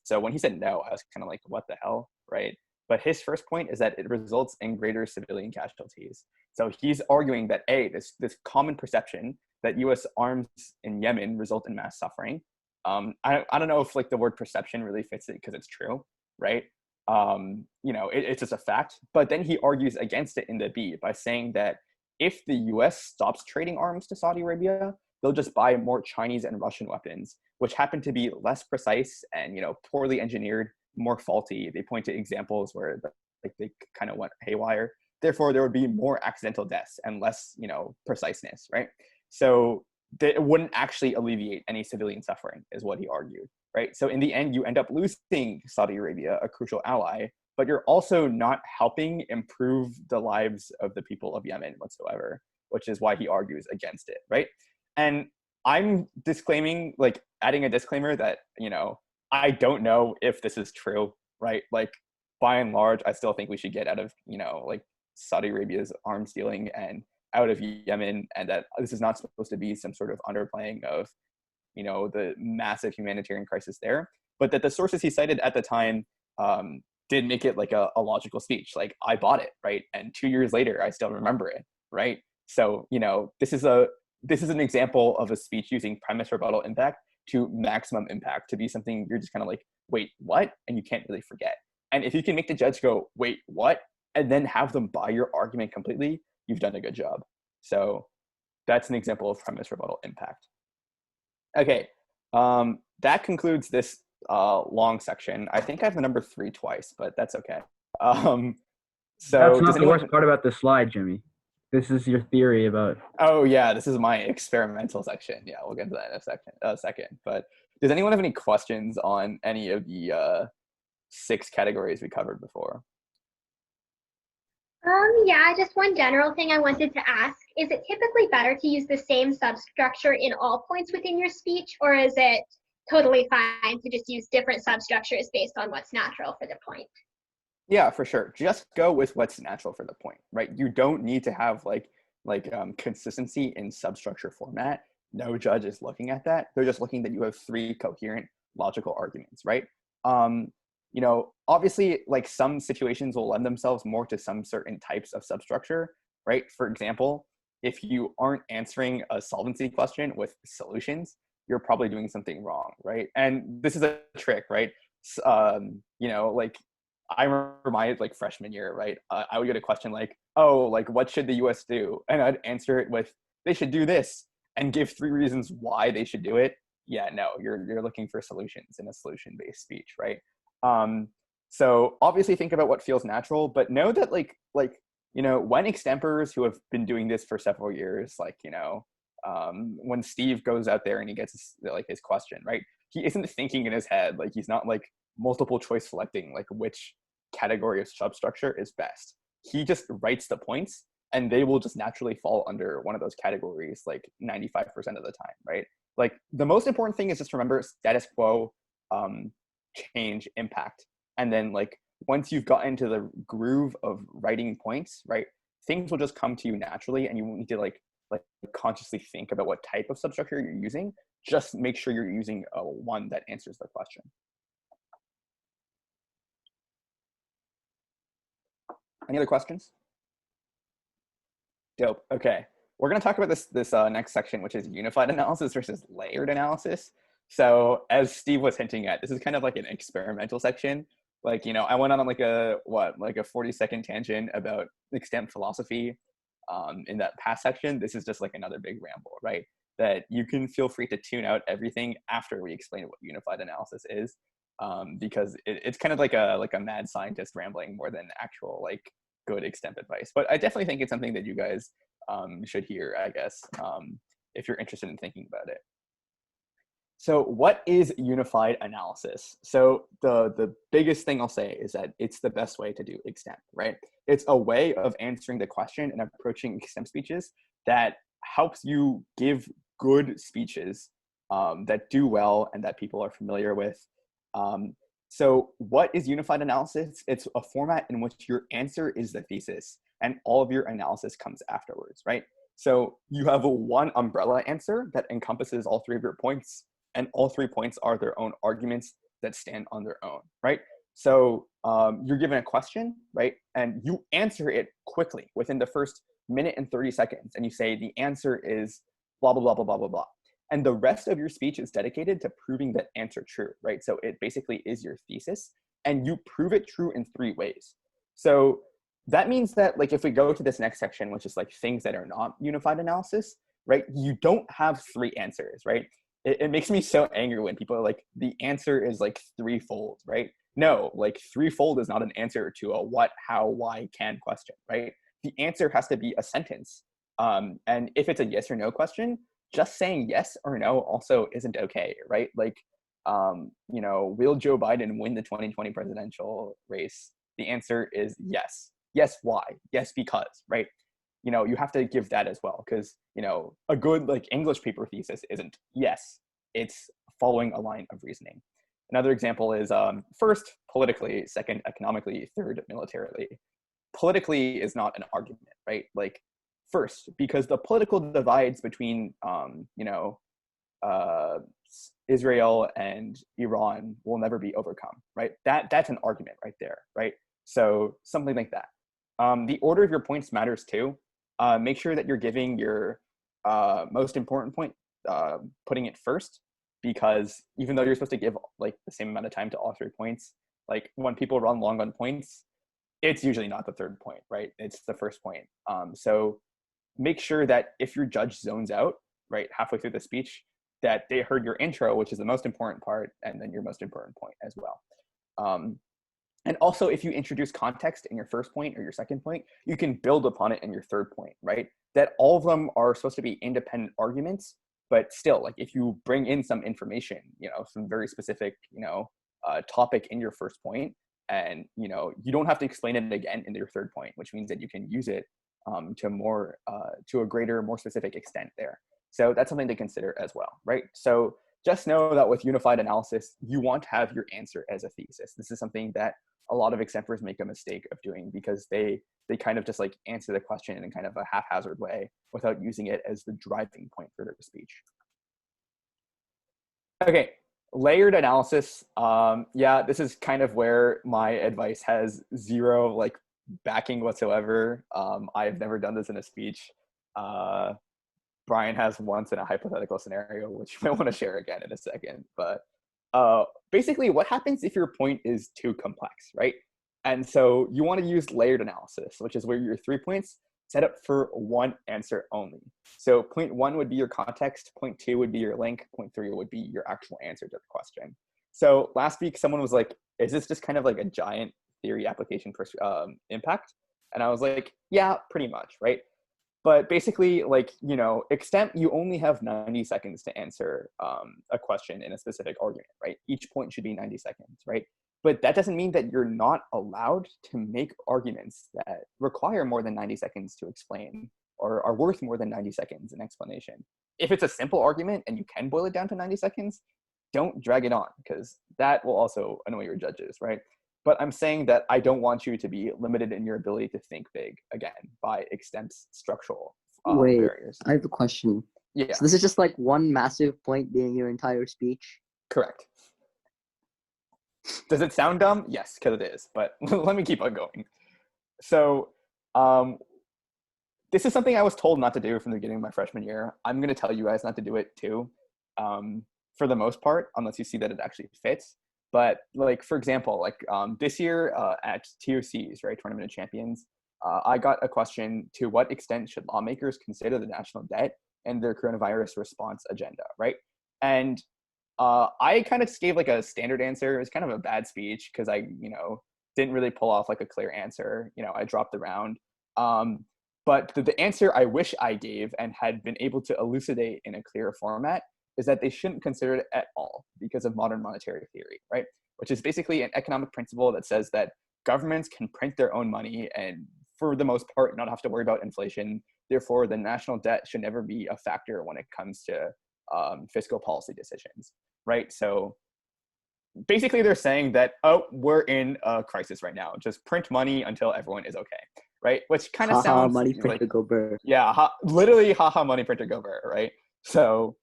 So when he said no, I was kind of like, what the hell, right? But his first point is that it results in greater civilian casualties. So he's arguing that this common perception that US arms in Yemen result in mass suffering. I don't know if like the word perception really fits it because it's true, right? You know, it's just a fact. But then he argues against it in the B by saying that if the US stops trading arms to Saudi Arabia, they'll just buy more Chinese and Russian weapons, which happen to be less precise and, you know, poorly engineered, more faulty. They point to examples where like they kind of went haywire. Therefore, there would be more accidental deaths and less, you know, preciseness, right? So it wouldn't actually alleviate any civilian suffering, is what he argued, right? So in the end, you end up losing Saudi Arabia, a crucial ally, but you're also not helping improve the lives of the people of Yemen whatsoever, which is why he argues against it, right? And I'm disclaiming, like adding a disclaimer that, you know, I don't know if this is true, right? Like by and large, I still think we should get out of, you know, like Saudi Arabia's arms dealing and out of Yemen, and that this is not supposed to be some sort of underplaying of, you know, the massive humanitarian crisis there, but that the sources he cited at the time did make it like a logical speech. Like I bought it, right? And 2 years later, I still remember it, right? So, you know, this is an example of a speech using premise, rebuttal, impact to maximum impact, to be something you're just kind of like, wait, what? And you can't really forget. And if you can make the judge go, wait, what? And then have them buy your argument completely, you've done a good job. So that's an example of premise rebuttal impact. Okay, that concludes this long section. I think I have the number 3 twice, but that's okay. So That's does not the anyone? worst part about the slide, Jimmy. This is your theory about. Oh yeah, this is my experimental section. Yeah, we'll get to that in a second. But does anyone have any questions on any of the 6 categories we covered before? Yeah, just one general thing I wanted to ask. Is it typically better to use the same substructure in all points within your speech, or is it totally fine to just use different substructures based on what's natural for the point? Yeah, for sure. Just go with what's natural for the point, right? You don't need to have consistency in substructure format. No judge is looking at that. They're just looking that you have 3 coherent logical arguments, right? Obviously, like some situations will lend themselves more to some certain types of substructure, right? For example, if you aren't answering a solvency question with solutions, you're probably doing something wrong, right? And this is a trick, right? I remember my freshman year, right? I would get a question like, "Oh, what should the U.S. do?" And I'd answer it with, "They should do this," and give 3 reasons why they should do it. Yeah, no, you're looking for solutions in a solution-based speech, right? So obviously think about what feels natural, but know that when extempers who have been doing this for several years, when Steve goes out there and he gets his question, right? He isn't thinking in his head, he's not multiple choice selecting which category of substructure is best. He just writes the points and they will just naturally fall under one of those categories 95% of the time, right? The most important thing is just remember status quo, change, impact. And then once you've gotten into the groove of writing points, right, things will just come to you naturally and you won't need to consciously think about what type of substructure you're using. Just make sure you're using one that answers the question. Any other questions? Dope. Okay. We're going to talk about this next section, which is unified analysis versus layered analysis. So as Steve was hinting at, this is kind of like an experimental section. I went on a 40-second tangent about extemp philosophy in that past section. This is just another big ramble, right? That you can feel free to tune out everything after we explain what unified analysis is, because it's kind of like a mad scientist rambling more than actual good extemp advice. But I definitely think it's something that you guys should hear, I guess, if you're interested in thinking about it. So what is unified analysis? So the biggest thing I'll say is that it's the best way to do extemp, right? It's a way of answering the question and approaching extemp speeches that helps you give good speeches that do well and that people are familiar with. So what is unified analysis? It's a format in which your answer is the thesis and all of your analysis comes afterwards, right? So you have one umbrella answer that encompasses all 3 of your points, and all 3 points are their own arguments that stand on their own, right? So you're given a question, right? And you answer it quickly within the first minute and 30 seconds. And you say, the answer is blah, blah, blah, blah, blah, blah, blah. And the rest of your speech is dedicated to proving that answer true, right? So it basically is your thesis and you prove it true in 3 ways. So that means that if we go to this next section, which is things that are not unified analysis, right? You don't have 3 answers, right? It makes me so angry when people are the answer is threefold, right? No, threefold is not an answer to a what, how, why, can question, right? The answer has to be a sentence. And if it's a yes or no question, just saying yes or no also isn't okay, right? Will Joe Biden win the 2020 presidential race? The answer is yes. Yes, why? Yes, because, right? You have to give that as well, because a good English paper thesis isn't yes, it's following a line of reasoning. Another example is first politically, second economically, third militarily. Politically is not an argument, right? First, because the political divides between Israel and Iran will never be overcome, right? That's an argument right there, right? So something like that. The order of your points matters too. Make sure that you're giving your most important point, putting it first, because even though you're supposed to give the same amount of time to all 3 points, when people run long on points, it's usually not the 3rd point, right? It's the first point. So make sure that if your judge zones out, right, halfway through the speech, that they heard your intro, which is the most important part, and then your most important point as well. And also, if you introduce context in your first point or your second point, you can build upon it in your third point, right? That all of them are supposed to be independent arguments, but still, like if you bring in some information, some very specific, topic in your first point, and you don't have to explain it again in your third point, which means that you can use it to a greater, more specific extent there. So that's something to consider as well, right? So just know that with unified analysis, you want to have your answer as a thesis. This is something that a lot of extempers make a mistake of doing because they kind of just like answer the question in kind of a haphazard way without using it as the driving point for their speech. Okay, layered analysis. Yeah, this is kind of where my advice has zero like backing whatsoever. I've never done this in a speech. Brian has once in a hypothetical scenario, which you might want to share again in a second. But basically, what happens if your point is too complex, right? And so you want to use layered analysis, which is where your 3 points set up for one answer only. So point 1 would be your context, point 2 would be your link, point 3 would be your actual answer to the question. So last week, someone was like, is this just kind of like a giant theory application for impact? And I was like, yeah, pretty much, right? But basically, like, extemp, you only have 90 seconds to answer a question in a specific argument, right? Each point should be 90 seconds, right? But that doesn't mean that you're not allowed to make arguments that require more than 90 seconds to explain or are worth more than 90 seconds in explanation. If it's a simple argument and you can boil it down to 90 seconds, don't drag it on because that will also annoy your judges, right? But I'm saying that I don't want you to be limited in your ability to think big, again, by extemp's structural barriers. I have a question. Yeah. So this is just like one massive point being your entire speech? Correct. Does it sound dumb? Yes, because it is. But let me keep on going. So this is something I was told not to do from the beginning of my freshman year. I'm going to tell you guys not to do it too, for the most part, unless you see that it actually fits. But like, for example, like this year at TOCs, right, Tournament of Champions, I got a question: to what extent should lawmakers consider the national debt and their coronavirus response agenda, right? And I kind of just gave like a standard answer. It was kind of a bad speech because I, didn't really pull off like a clear answer. I dropped around. But the answer I wish I gave and had been able to elucidate in a clearer format is that they shouldn't consider it at all because of modern monetary theory, right? Which is basically an economic principle that says that governments can print their own money and for the most part not have to worry about inflation. Therefore, the national debt should never be a factor when it comes to fiscal policy decisions, right? So basically they're saying that, oh, we're in a crisis right now. Just print money until everyone is okay, right? Which kind of sounds money like, printer go burr. yeah, literally haha money printer go burr, right? So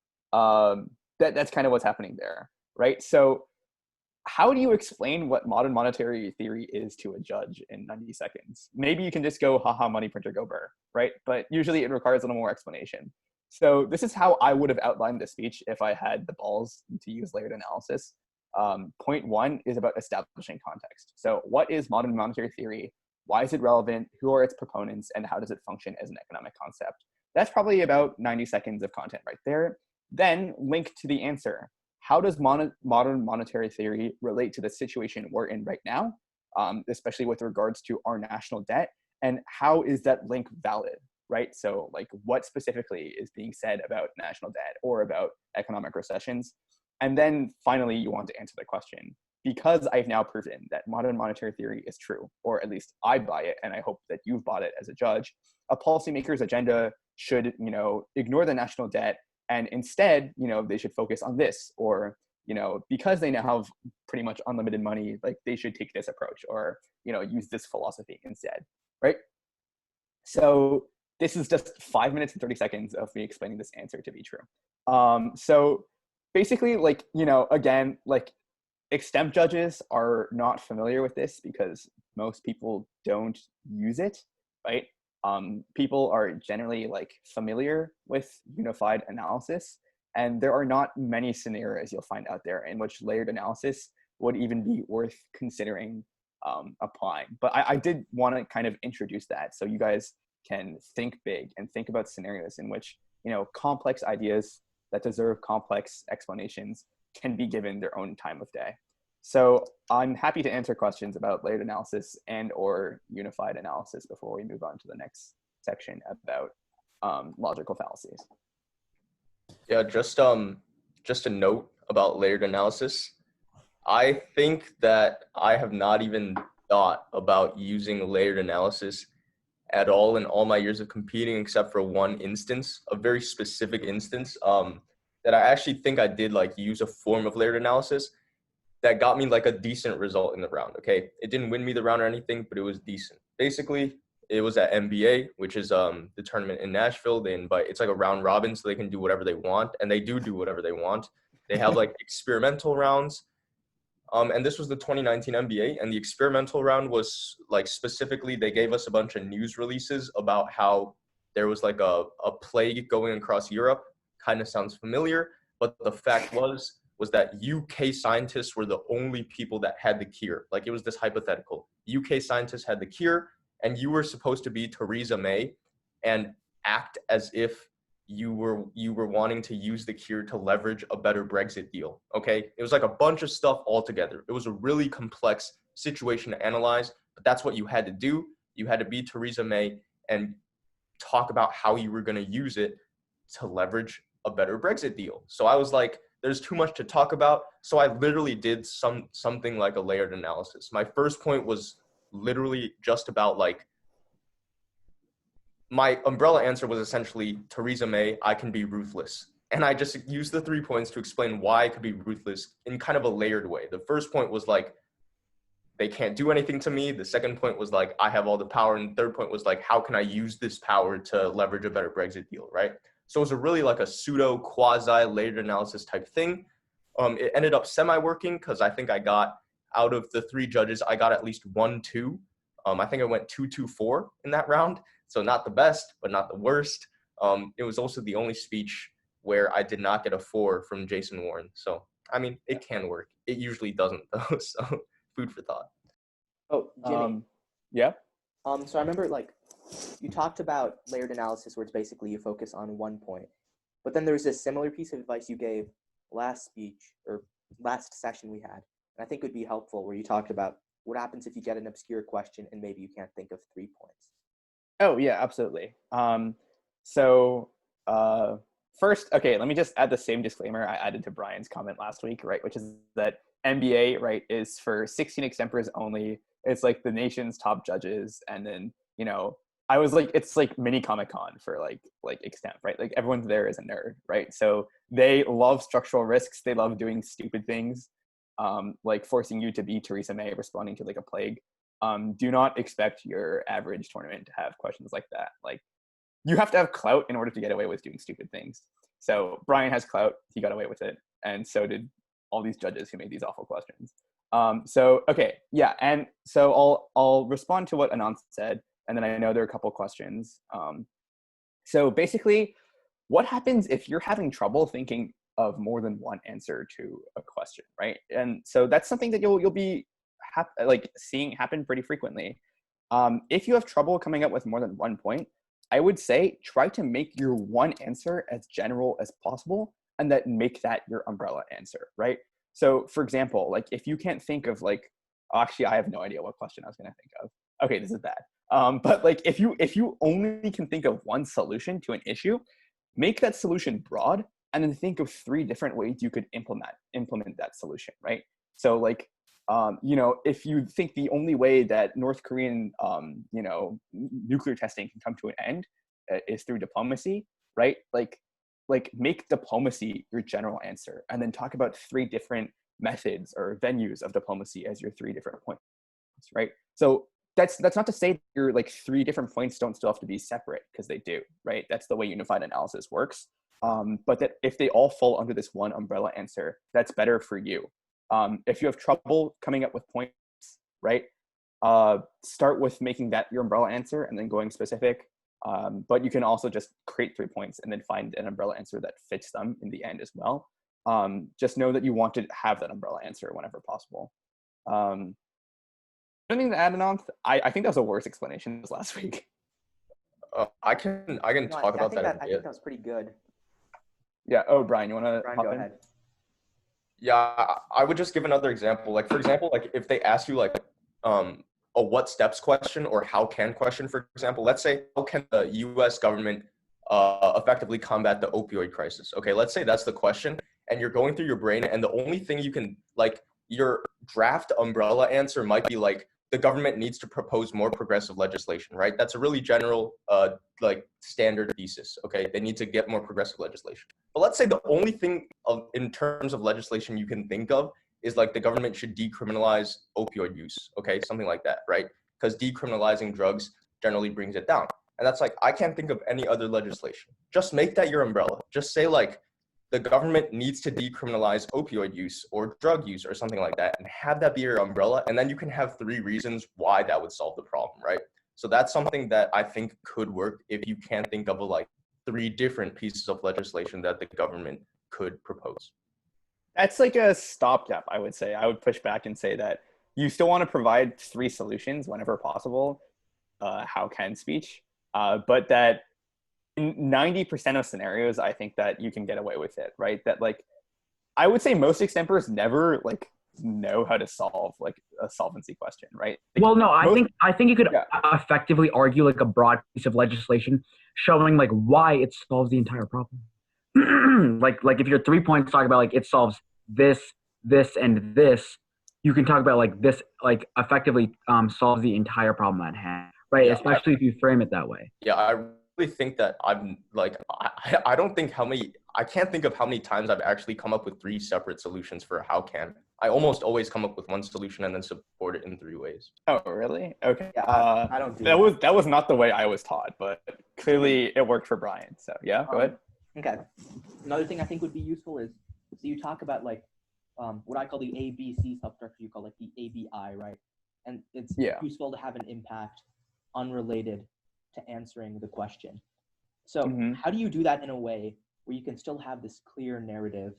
that's kind of what's happening there, right? So how do you explain what modern monetary theory is to a judge in 90 seconds? Maybe you can just go haha money printer go burr, right? But usually it requires a little more explanation. So this is how I would have outlined the speech if I had the balls to use layered analysis. Point 1 is about establishing context. So what is modern monetary theory? Why is it relevant? Who are its proponents? And how does it function as an economic concept? That's probably about 90 seconds of content right there. Then link to the answer. How does modern monetary theory relate to the situation we're in right now, especially with regards to our national debt? And how is that link valid, right? So like what specifically is being said about national debt or about economic recessions? And then finally, you want to answer the question. Because I've now proven that modern monetary theory is true, or at least I buy it, and I hope that you've bought it as a judge, a policymaker's agenda should, ignore the national debt and instead, they should focus on this, or, because they now have pretty much unlimited money, like they should take this approach or, use this philosophy instead, right? So this is just 5 minutes and 30 seconds of me explaining this answer to be true. So basically, like, again, like extemp judges are not familiar with this because most people don't use it, right? People are generally like familiar with unified analysis, and there are not many scenarios you'll find out there in which layered analysis would even be worth considering applying. But I did want to kind of introduce that so you guys can think big and think about scenarios in which, you know, complex ideas that deserve complex explanations can be given their own time of day. So I'm happy to answer questions about layered analysis and or unified analysis before we move on to the next section about logical fallacies. Yeah, just a note about layered analysis. I think that I have not even thought about using layered analysis at all in all my years of competing, except for one instance, a very specific instance, that I actually think I did like use a form of layered analysis that got me like a decent result in the round. Okay, it didn't win me the round or anything, but it was decent. Basically, it was at NBA, which is the tournament in Nashville. They invite, it's like a round robin, so they can do whatever they want, and they do whatever they want. They have like experimental rounds. And this was the 2019 NBA, and the experimental round was like specifically they gave us a bunch of news releases about how there was like a plague going across Europe. Kind of sounds familiar, but the fact was that UK scientists were the only people that had the cure. Like it was this hypothetical. UK scientists had the cure, and you were supposed to be Theresa May and act as if you were wanting to use the cure to leverage a better Brexit deal. Okay, it was like a bunch of stuff all together. It was a really complex situation to analyze, but that's what you had to do. You had to be Theresa May and talk about how you were going to use it to leverage a better Brexit deal. So I was like, there's too much to talk about. So I literally did something like a layered analysis. My first point was literally just about like, my umbrella answer was essentially Theresa May, I can be ruthless. And I just used the 3 points to explain why I could be ruthless in kind of a layered way. The first point was like, they can't do anything to me. The second point was like, I have all the power. And the third point was like, how can I use this power to leverage a better Brexit deal, right? So it was a really like a pseudo quasi layered analysis type thing. It ended up semi-working because I think I got, out of the 3 judges, I got at least 1-2. I think I went 2-2-4 in that round. So not the best, but not the worst. It was also the only speech where I did not get a 4 from Jason Warren. So, I mean, it can work. It usually doesn't, though. So, food for thought. Oh, Jimmy. Yeah. So I remember like you talked about layered analysis where it's basically you focus on one point. But then there was a similar piece of advice you gave last speech or last session we had. And I think it would be helpful where you talked about what happens if you get an obscure question and maybe you can't think of 3 points. Oh yeah, absolutely. So first, okay, let me just add the same disclaimer I added to Brian's comment last week, right? Which is that NBA, right, is for 16 extempers only. It's like the nation's top judges, and then you know, I was like, it's like mini Comic-Con for like extemp, right? Like everyone's there is a nerd, right? So they love structural risks. They love doing stupid things, like forcing you to be Theresa May responding to like a plague. Do not expect your average tournament to have questions like that. Like you have to have clout in order to get away with doing stupid things. So Brian has clout, he got away with it. And so did all these judges who made these awful questions. So, okay, yeah. And so I'll respond to what Anant said. And then I know there are a couple questions. So basically what happens if you're having trouble thinking of more than one answer to a question, right? And so that's something that you'll be like seeing happen pretty frequently. If you have trouble coming up with more than 1 point, I would say try to make your one answer as general as possible and that make that your umbrella answer, right? So for example, like if you can't think of like, actually, I have no idea what question I was going to think of. Okay, this is bad. But like if you only can think of one solution to an issue, make that solution broad and then think of 3 different ways you could implement that solution, right? So like, you know, if you think the only way that North Korean, you know, nuclear testing can come to an end is through diplomacy, right? Like make diplomacy your general answer, and then talk about 3 different methods or venues of diplomacy as your 3 different points, right? So that's not to say that your like 3 different points don't still have to be separate, because they do, right? That's the way unified analysis works. But that if they all fall under this one umbrella answer, that's better for you. If you have trouble coming up with points, right, start with making that your umbrella answer and then going specific. But you can also just create 3 points and then find an umbrella answer that fits them in the end as well. Just know that you want to have that umbrella answer whenever possible. Anything to add, Anant? I think that was a worse explanation as last week. I can No, talk I about think that a I bit. think that was pretty good. Yeah. Oh, Brian, you want to Brian, hop go in? ahead. Yeah, I would just give another example. Like, for example, like if they ask you like a what steps question or how can question, for example, let's say how can the U.S. government effectively combat the opioid crisis? Okay, let's say that's the question, and you're going through your brain, and the only thing you can like your draft umbrella answer might be like the government needs to propose more progressive legislation, right? That's a really general like standard thesis. Okay, they need to get more progressive legislation. But let's say the only thing in terms of legislation you can think of is like the government should decriminalize opioid use, okay, something like that, right? Because decriminalizing drugs generally brings it down. And that's like, I can't think of any other legislation. Just make that your umbrella. Just say like, the government needs to decriminalize opioid use or drug use or something like that, and have that be your umbrella. And then you can have 3 reasons why that would solve the problem, right? So that's something that I think could work if you can't think of like 3 different pieces of legislation that the government could propose. That's like a stopgap, I would say. I would push back and say that you still want to provide 3 solutions whenever possible, how can speech, but that in 90% of scenarios, I think that you can get away with it, right? That like, I would say most extempers never like know how to solve like a solvency question, right? Like, Well, no, most, I think you could yeah. effectively argue like a broad piece of legislation showing like why it solves the entire problem. like if your 3 points talk about like it solves this, this, and this, you can talk about like this like effectively solves the entire problem at hand, right? Yeah, Especially if you frame it that way. Yeah, I really think that I'm like, I don't think I can't think of how many times I've actually come up with 3 separate solutions for how can. I almost always come up with one solution and then support it in 3 ways. Oh, really? Okay. Yeah, I don't do That was not the way I was taught, but clearly it worked for Brian. So yeah, go ahead. Okay. Another thing I think would be useful is, so you talk about like what I call the ABC substructure, you call like the ABI, right? And it's useful to have an impact unrelated to answering the question. So how do you do that in a way where you can still have this clear narrative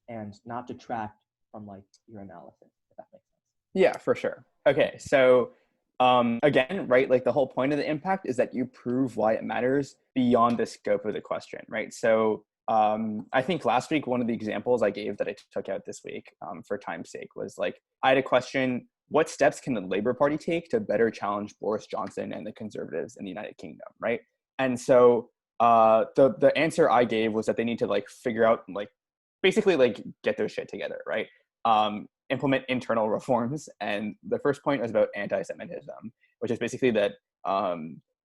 and not detract from like your analysis, if that makes sense? Yeah, for sure. Okay, so again, right, like the whole point of the impact is that you prove why it matters beyond the scope of the question, right? So I think last week, one of the examples I gave that I took out this week for time's sake was like, I had a question, what steps can the Labour Party take to better challenge Boris Johnson and the Conservatives in the United Kingdom, right? And so the answer I gave was that they need to like figure out, like, basically like get their shit together, right? Implement internal reforms. And the first point was about anti-Semitism, which is basically that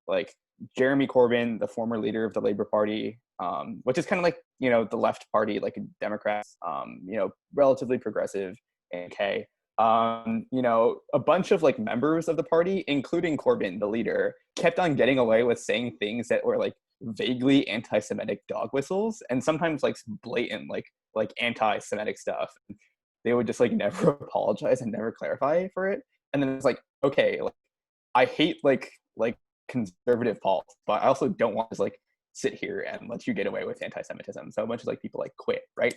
like Jeremy Corbyn, the former leader of the Labour Party, which is kind of like, you know, the left party, like Democrats, you know, relatively progressive in UK. You know, a bunch of like members of the party, including Corbyn, the leader, kept on getting away with saying things that were like vaguely anti-Semitic dog whistles, and sometimes like blatant like anti-Semitic stuff. They would just like never apologize and never clarify for it. And then it's like, okay, like I hate like conservative politics, but I also don't want to like sit here and let you get away with anti-Semitism. So a bunch of like people like quit, right?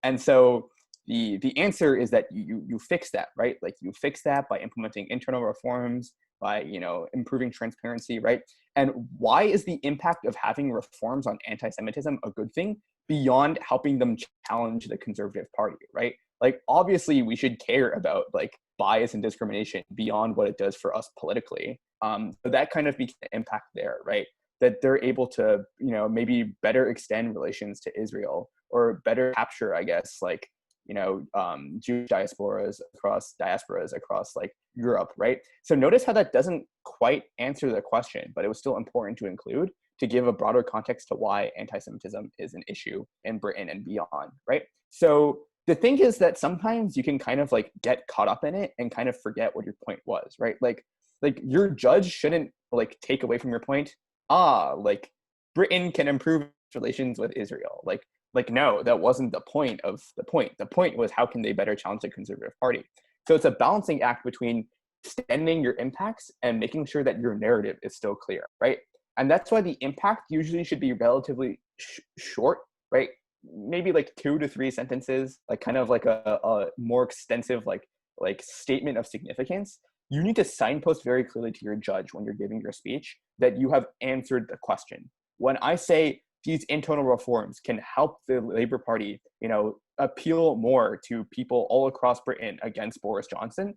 And so the answer is that you fix that, right? Like you fix that by implementing internal reforms, by, you know, improving transparency, right? And why is the impact of having reforms on anti-Semitism a good thing beyond helping them challenge the Conservative Party, right? Like obviously we should care about like bias and discrimination beyond what it does for us politically. So that kind of became the impact there, right? That they're able to, you know, maybe better extend relations to Israel, or better capture, I guess, like, you know, Jewish diasporas across like Europe, right? So notice how that doesn't quite answer the question, but it was still important to include to give a broader context to why anti-Semitism is an issue in Britain and beyond, right? So the thing is that sometimes you can kind of like get caught up in it and kind of forget what your point was, right? Like your judge shouldn't like take away from your point, like Britain can improve relations with Israel. Like, no, that wasn't the point of the point. The point was, how can they better challenge the Conservative Party? So it's a balancing act between extending your impacts and making sure that your narrative is still clear, right? And that's why the impact usually should be relatively short, right? Maybe like 2 to 3 sentences, like kind of like a more extensive like statement of significance. you need to signpost very clearly to your judge when you're giving your speech that you have answered the question. When I say these internal reforms can help the Labour Party, appeal more to people all across Britain against Boris Johnson,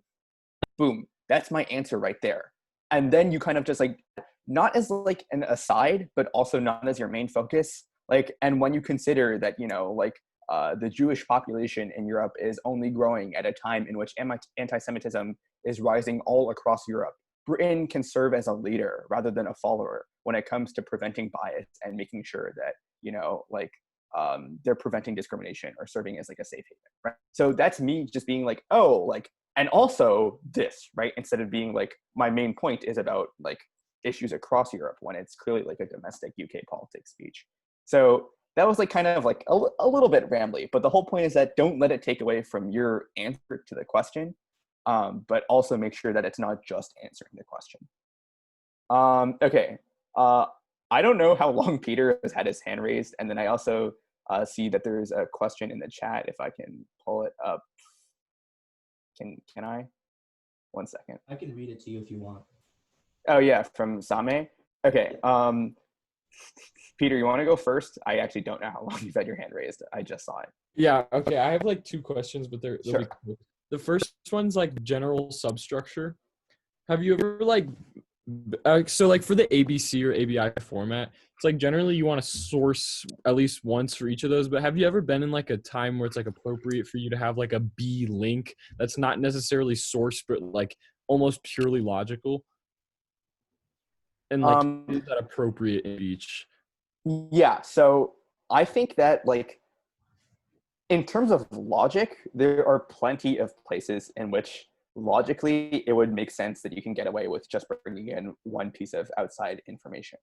boom, that's my answer right there. And then you kind of just like, not as like an aside, but also not as your main focus. Like, and when you consider that, the Jewish population in Europe is only growing at a time in which anti-Semitism is rising all across Europe, Britain can serve as a leader rather than a follower when it comes to preventing bias and making sure that, they're preventing discrimination or serving as like a safe haven, right? So that's me just being like, oh, like, and also this, right? Instead of being like, my main point is about like issues across Europe when it's clearly like a domestic UK politics speech. So that was like kind of like a little bit rambly, but the whole point is that don't let it take away from your answer to the question, but also make sure that it's not just answering the question. Okay. I don't know how long Peter has had his hand raised, and then I also see that there's a question in the chat. If I can pull it up, can I? 1 second. I can read it to you if you want. Oh yeah, from Same. Okay. Peter, you want to go first? I actually don't know how long you've had your hand raised. I just saw it. Yeah, okay. I have like 2 questions, but they'll Sure. be quick. The first one's like general substructure. Have you ever like so like for the ABC or ABI format, it's like generally you want to source at least once for each of those, but have you ever been in like a time where it's like appropriate for you to have like a B link that's not necessarily sourced but like almost purely logical? And like is that appropriate in each? Yeah, so I think that like in terms of logic, there are plenty of places in which logically it would make sense that you can get away with just bringing in one piece of outside information.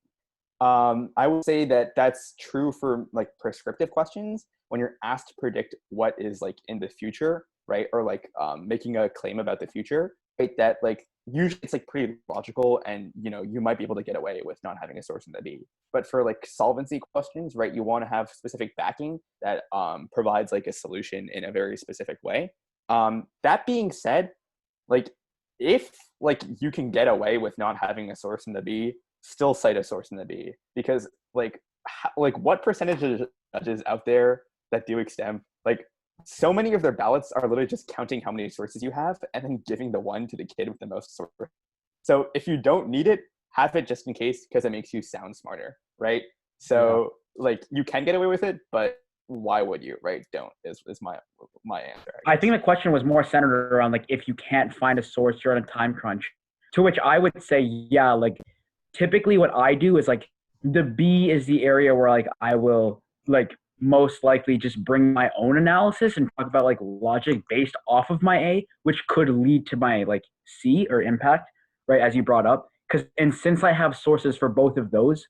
I would say that that's true for like prescriptive questions when you're asked to predict what is like in the future, right? Or like making a claim about the future, right? That like usually it's like pretty logical and you might be able to get away with not having a source in the B. But for like solvency questions, right, you want to have specific backing that provides like a solution in a very specific way. That being said, like if like you can get away with not having a source in the B, still cite a source in the B, because like what percentage of judges out there that do extemp, like so many of their ballots are literally just counting how many sources you have and then giving the one to the kid with the most sources. So if you don't need it, have it just in case because it makes you sound smarter, right? So like you can get away with it, but why would you, right? Don't is my answer. I think the question was more centered around like if you can't find a source, you're on a time crunch. To which I would say, yeah, like typically what I do is like the B is the area where like I will like most likely just bring my own analysis and talk about like logic based off of my A, which could lead to my like C or impact, right? As you brought up. And since I have sources for both of those,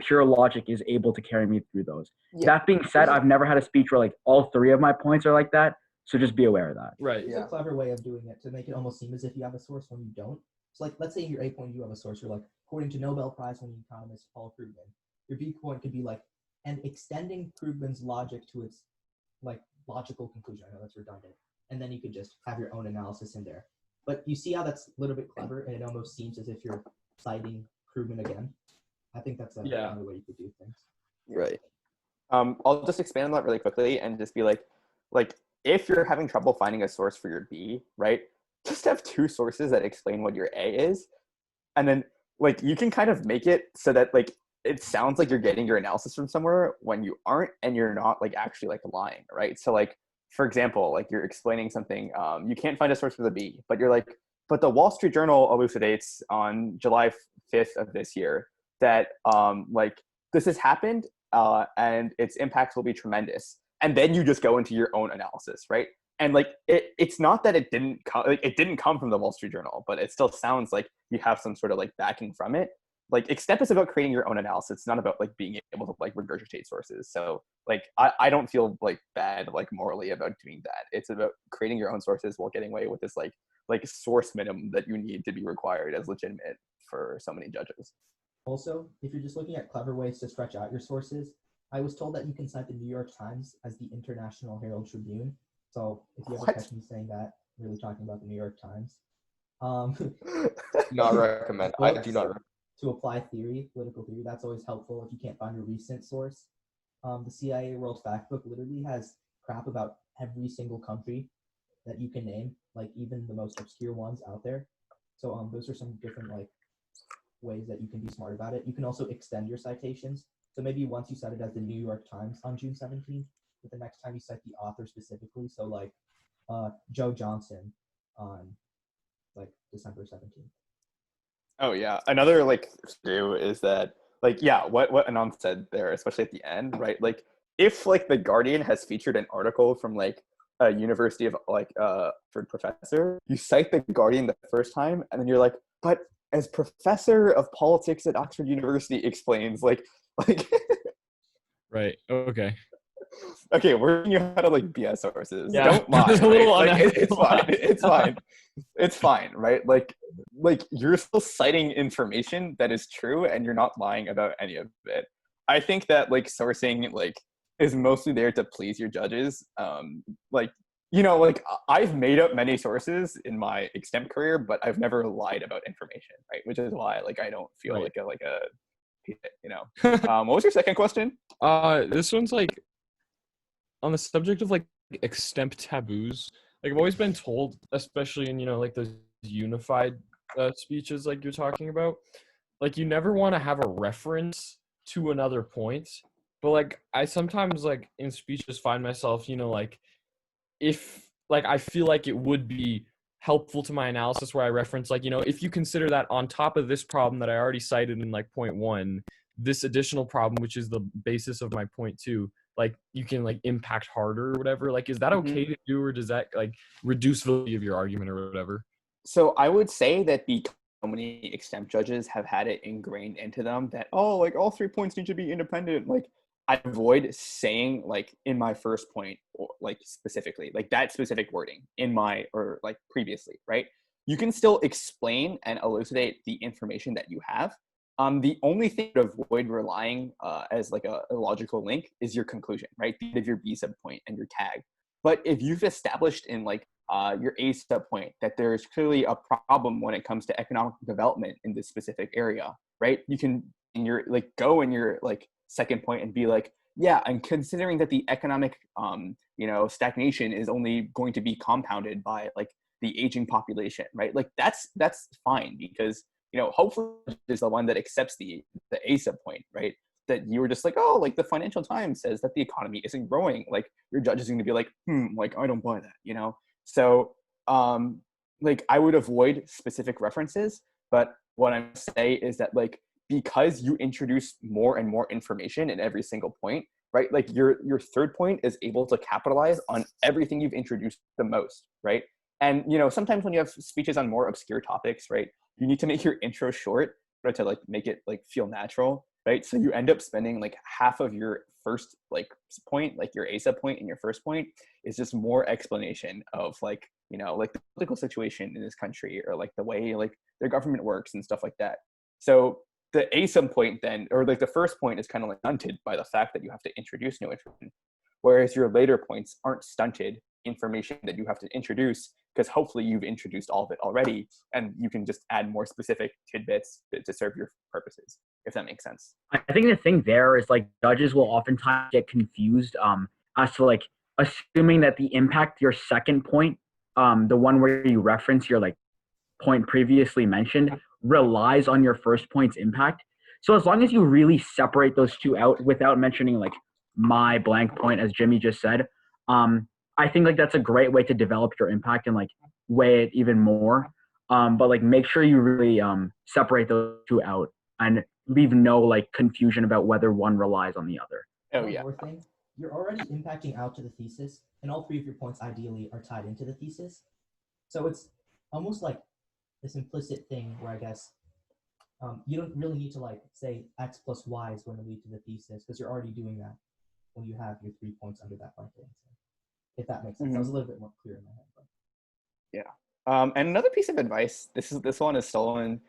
pure logic is able to carry me through those. Yeah. That being said, I've never had a speech where like all 3 of my points are like that. So just be aware of that. Right. It's a clever way of doing it to make it almost seem as if you have a source when you don't. So like, let's say in your A point you have a source. You're like, according to Nobel Prize-winning economist Paul Krugman. Your B point could be like, and extending Krugman's logic to its like logical conclusion. I know that's redundant. And then you could just have your own analysis in there. But you see how that's a little bit clever, and it almost seems as if you're citing Krugman again. I think that's another way you could do things. Right. I'll just expand on that really quickly and just be like if you're having trouble finding a source for your B, right, just have 2 sources that explain what your A is, and then like you can kind of make it so that like it sounds like you're getting your analysis from somewhere when you aren't, and you're not like actually like lying, right? So like for example, like you're explaining something, you can't find a source for the B, but you're like, but the Wall Street Journal elucidates on July 5th of this year that like this has happened and its impacts will be tremendous. And then you just go into your own analysis, right? And like it's not that it didn't come from the Wall Street Journal, but it still sounds like you have some sort of like backing from it. Like Extemp is about creating your own analysis. It's not about like being able to like regurgitate sources. So like I don't feel like bad like morally about doing that. It's about creating your own sources while getting away with this like source minimum that you need to be required as legitimate for so many judges. Also, if you're just looking at clever ways to stretch out your sources, I was told that you can cite the New York Times as the International Herald Tribune. So if you ever catch me saying that, really talking about the New York Times. Not recommend. I do books not recommend. to apply theory, political theory. That's always helpful if you can't find a recent source. The CIA World Factbook literally has crap about every single country that you can name, like even the most obscure ones out there. So those are some different like ways that you can be smart about it. You can also extend your citations. So maybe once you cite it as the New York Times on June 17th, but the next time you cite the author specifically. So like Joe Johnson on like December 17th. Oh yeah. Another like do is that like yeah, what Anand said there, especially at the end, right? Like if like the Guardian has featured an article from like a University of like Oxford professor, you cite the Guardian the first time, and then you're like, but as professor of politics at Oxford University explains, like Right. Okay. okay, we're learning you how to like BS sources. Yeah. Don't lie. It's a Right? little Like, it's unethical. fine. It's fine. It's fine, right? Like you're still citing information that is true, and you're not lying about any of it. I think that like sourcing like is mostly there to please your judges. Like you know, like I've made up many sources in my extemp career, but I've never lied about information, right? Which is why like I don't feel Right. like a you know. What was your second question? This one's like on the subject of like extemp taboos. Like I've always been told, especially in like those unified speeches like you're talking about, like you never want to have a reference to another point. But like I sometimes like in speeches find myself, like if like I feel like it would be helpful to my analysis where I reference like, if you consider that on top of this problem that I already cited in like point one, this additional problem, which is the basis of my point two, like you can like impact harder or whatever. Like, is that okay to do, or does that like reduce validity of your argument or whatever? So I would say that because so many extemp judges have had it ingrained into them that, oh, like all 3 points need to be independent. Like I avoid saying like in my first point, or like specifically, like that specific wording in my, or like previously, right? You can still explain and elucidate the information that you have. The only thing to avoid relying as like a logical link is your conclusion, right? The end of your B sub point and your tag. But if you've established in like your A sub point that there is clearly a problem when it comes to economic development in this specific area, right? You can in your like go in your like second point and be like, yeah, and considering that the economic stagnation is only going to be compounded by like the aging population, right? Like that's fine because hopefully is the one that accepts the A sub point, right? That you were just like, oh, like the Financial Times says that the economy isn't growing. Like your judge is going to be like, like I don't buy that, So, like I would avoid specific references, but what I'm say is that like because you introduce more and more information in every single point, right? Like your third point is able to capitalize on everything you've introduced the most, right? And sometimes when you have speeches on more obscure topics, right, you need to make your intro short, right, to like make it like feel natural, right? So you end up spending like half of your first like point, like your A sub point in your first point is just more explanation of like, like the political situation in this country or like the way like their government works and stuff like that. So the A sub point then, or like the first point is kind of like stunted by the fact that you have to introduce new information, whereas your later points aren't stunted information that you have to introduce because hopefully you've introduced all of it already and you can just add more specific tidbits to serve your purposes, if that makes sense. I think the thing there is like judges will oftentimes get confused as to like assuming that the impact your second point, the one where you reference your like point previously mentioned, relies on your first point's impact. So as long as you really separate those two out without mentioning like my blank point, as Jimmy just said, I think like that's a great way to develop your impact and like weigh it even more. But like make sure you really separate those two out and leave no like confusion about whether one relies on the other. Oh yeah. One more thing, you're already impacting out to the thesis, and all three of your points ideally are tied into the thesis. So it's almost like this implicit thing where I guess you don't really need to like say X plus Y is going to lead to the thesis because you're already doing that when you have your 3 points under that blanket. If that makes sense. That was a little bit more clear in my head. But. Yeah. And another piece of advice, this one is stolen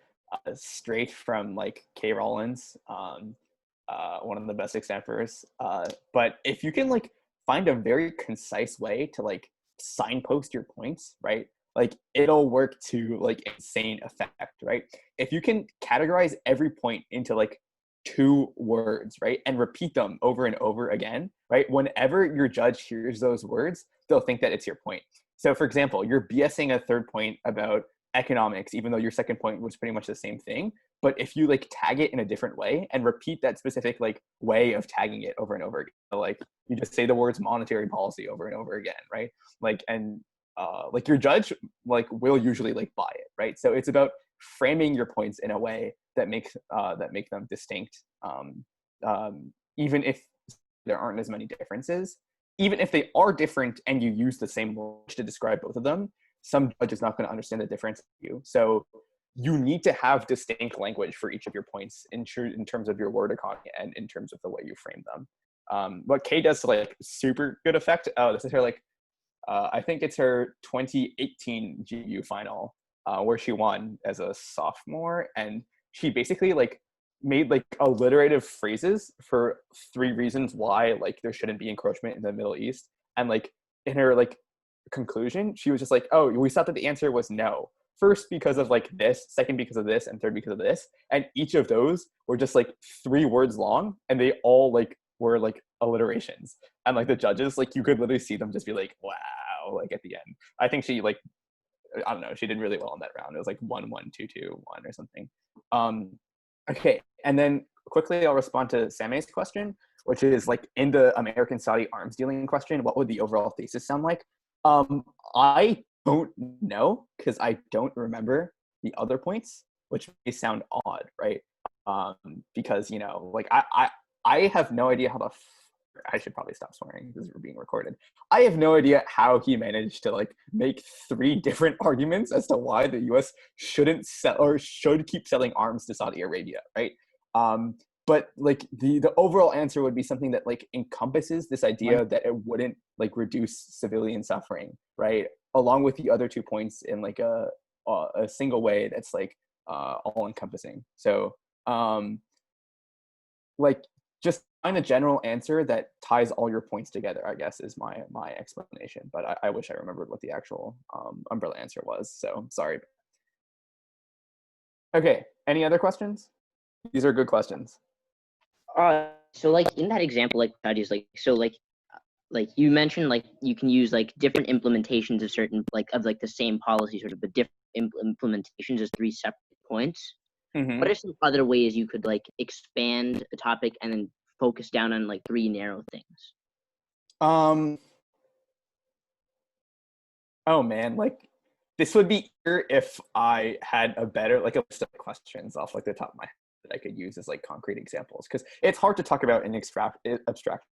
straight from like Kay Rollins, one of the best examples. But if you can like find a very concise way to like signpost your points, right? like it'll work to like insane effect, right? If you can categorize every point into like 2 words, right, and repeat them over and over again, right, whenever your judge hears those words, they'll think that it's your point. So for example, you're BSing a third point about economics, even though your second point was pretty much the same thing. But if you like tag it in a different way and repeat that specific like way of tagging it over and over again, like you just say the words monetary policy over and over again, right? Like, and like your judge like will usually like buy it, right? So it's about framing your points in a way that make them distinct, even if there aren't as many differences. Even if they are different and you use the same language to describe both of them, some judge is not going to understand the difference in you. So you need to have distinct language for each of your points in terms of your word economy and in terms of the way you frame them. What Kay does to like super good effect, this is her like, I think it's her 2018 GU final, where she won as a sophomore, and she basically like made like alliterative phrases for 3 reasons why like there shouldn't be encroachment in the Middle East. And like in her like conclusion, she was just like, oh, we thought that the answer was no. First because of like this, second because of this, and third because of this. And each of those were just like 3 words long, and they all like were like alliterations. And like the judges, like you could literally see them just be like, wow, like at the end. I think she like, I don't know, she did really well in that round. It was like 1-1, 2-2, 1 or something. Okay, and then quickly I'll respond to Same's question, which is like in the American-Saudi arms dealing question, what would the overall thesis sound like? I don't know because I don't remember the other points, which may sound odd, right? Because you know, like I have no idea how I should probably stop swearing because we're being recorded. I have no idea how he managed to like make 3 different arguments as to why the U.S. shouldn't sell or should keep selling arms to Saudi Arabia, right? But like the overall answer would be something that like encompasses this idea that it wouldn't like reduce civilian suffering, right? Along with the other 2 points in like a single way that's like all encompassing. So like just find a general answer that ties all your points together, I guess, is my explanation. But I wish I remembered what the actual umbrella answer was. So sorry. Okay, any other questions? These are good questions. So like in that example, like studies, like so like you mentioned, like you can use like different implementations of certain like of like the same policy, sort of, but different implementations as 3 separate points. Mm-hmm. What are some other ways you could like expand a topic and then focus down on like 3 narrow things? Oh man, like this would be easier if I had a better like a list of questions off like the top of my head that I could use as like concrete examples, because it's hard to talk about in abstractions,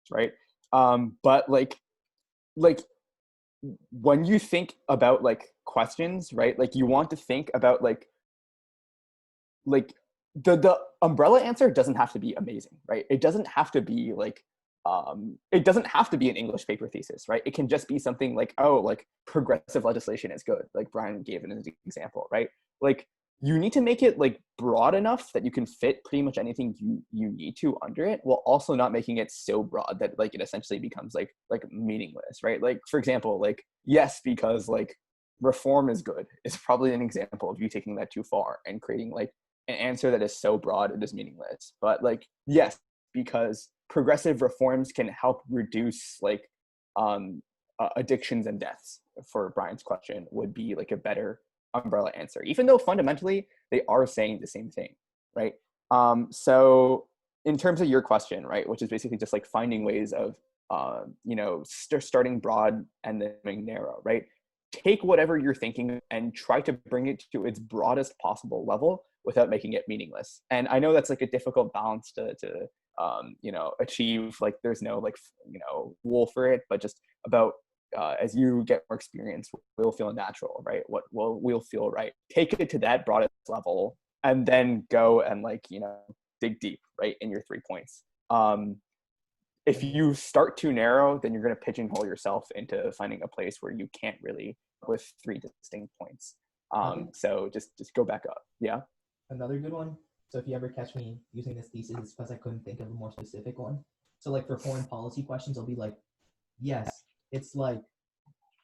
right? But like when you think about like questions, right? Like you want to think about like the umbrella answer doesn't have to be amazing, right? It doesn't have to be like it doesn't have to be an English paper thesis, right? It can just be something like, oh, like progressive legislation is good, like Brian gave an example, right? Like you need to make it like broad enough that you can fit pretty much anything you need to under it, while also not making it so broad that like it essentially becomes like meaningless, right? Like for example, like yes, because like reform is good is probably an example of you taking that too far and creating like an answer that is so broad it is meaningless. But like yes, because progressive reforms can help reduce like addictions and deaths, for Brian's question, would be like a better umbrella answer, even though fundamentally they are saying the same thing, right? So in terms of your question, right, which is basically just like finding ways of you know, starting broad and then going narrow, right? Take whatever you're thinking and try to bring it to its broadest possible level without making it meaningless. And I know that's like a difficult balance to you know, achieve. Like there's no like, you know, rule for it, but just about as you get more experience, will feel natural, right? What will feel right. Take it to that broadest level and then go and like, you know, dig deep, right, in your 3 points. If you start too narrow, then you're going to pigeonhole yourself into finding a place where you can't really with 3 distinct points. So just go back up. Yeah. Another good one. So if you ever catch me using this thesis, it's because I couldn't think of a more specific one. So like for foreign policy questions, I'll be like, yes, it's like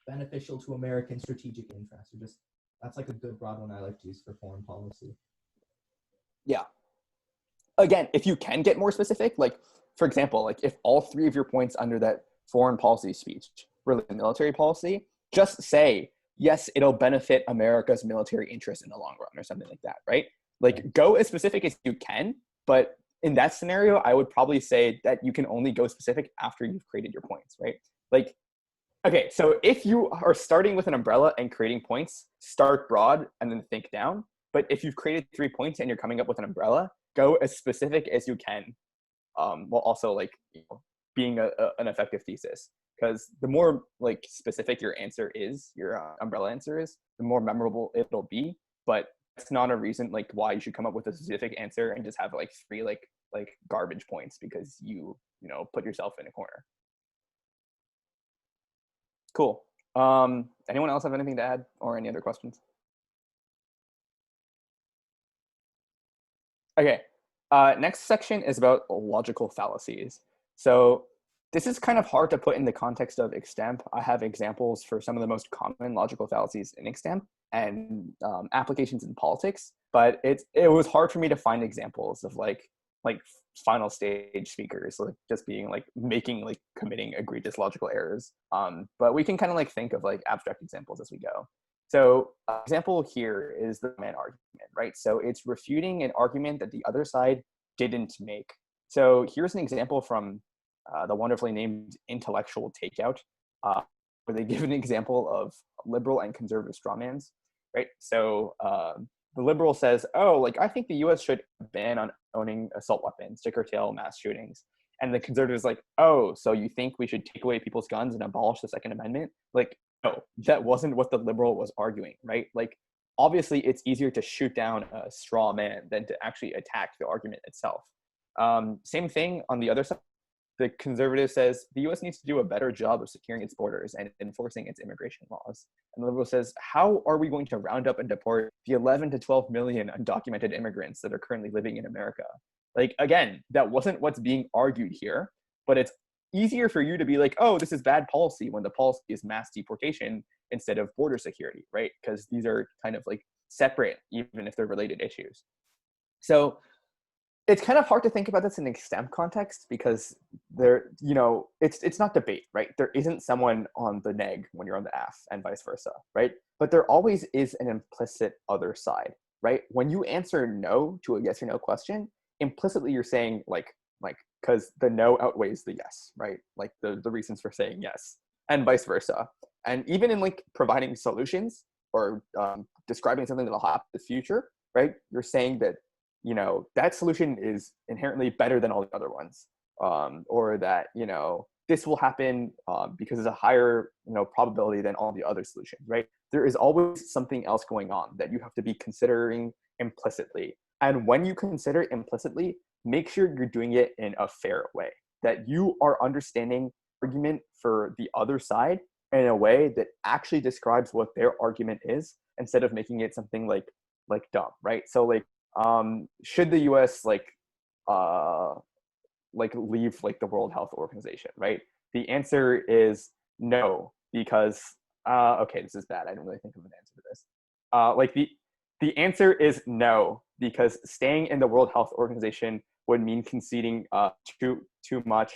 beneficial to American strategic interests, or just that's like a good broad one I like to use for foreign policy. Yeah. Again, if you can get more specific, like for example, like if all three of your points under that foreign policy speech relate to military policy, just say, yes, it'll benefit America's military interest in the long run or something like that, right? Like go as specific as you can, but in that scenario, I would probably say that you can only go specific after you've created your points, right? Like, okay, so if you are starting with an umbrella and creating points, start broad and then think down. But if you've created 3 points and you're coming up with an umbrella, go as specific as you can, while also like being an effective thesis. Because the more like specific your answer is, your umbrella answer is, the more memorable it'll be. But it's not a reason like why you should come up with a specific answer and just have like 3 like garbage points because you put yourself in a corner. Cool. Anyone else have anything to add or any other questions? Okay. Next section is about logical fallacies. So this is kind of hard to put in the context of Extemp. I have examples for some of the most common logical fallacies in Extemp and applications in politics, but it was hard for me to find examples of like final stage speakers like just being like committing egregious logical errors. But we can kind of like think of like abstract examples as we go. So example here is the man argument, right? So it's refuting an argument that the other side didn't make. So here's an example from the wonderfully named Intellectual Takeout, where they give an example of liberal and conservative strawmans, right? So the liberal says, oh, like I think the US should ban on owning assault weapons to curtail mass shootings. And the conservative is like, oh, so you think we should take away people's guns and abolish the Second Amendment? Like, no, that wasn't what the liberal was arguing, right? Like, obviously, it's easier to shoot down a straw man than to actually attack the argument itself. Same thing on the other side. The conservative says the US needs to do a better job of securing its borders and enforcing its immigration laws. And the liberal says, how are we going to round up and deport the 11 to 12 million undocumented immigrants that are currently living in America? Like, again, that wasn't what's being argued here, but it's easier for you to be like, oh, this is bad policy when the policy is mass deportation instead of border security, right? Because these are kind of like separate, even if they're related issues. So it's kind of hard to think about this in an Extemp context because there, it's not debate, right? There isn't someone on the neg when you're on the AF and vice versa, right? But there always is an implicit other side, right? When you answer no to a yes or no question, implicitly you're saying like because the no outweighs the yes, right? Like the reasons for saying yes and vice versa. And even in like providing solutions or describing something that'll happen in the future, right? You're saying that, that solution is inherently better than all the other ones, or that, this will happen because there's a higher, probability than all the other solutions, right? There is always something else going on that you have to be considering implicitly. And when you consider implicitly, make sure you're doing it in a fair way, that you are understanding argument for the other side in a way that actually describes what their argument is instead of making it something like dumb, right? So like, should the US leave like the World Health Organization, right? The answer is no, because okay, this is bad. I didn't really think of an answer to this. The answer is no, because staying in the World Health Organization would mean conceding too much.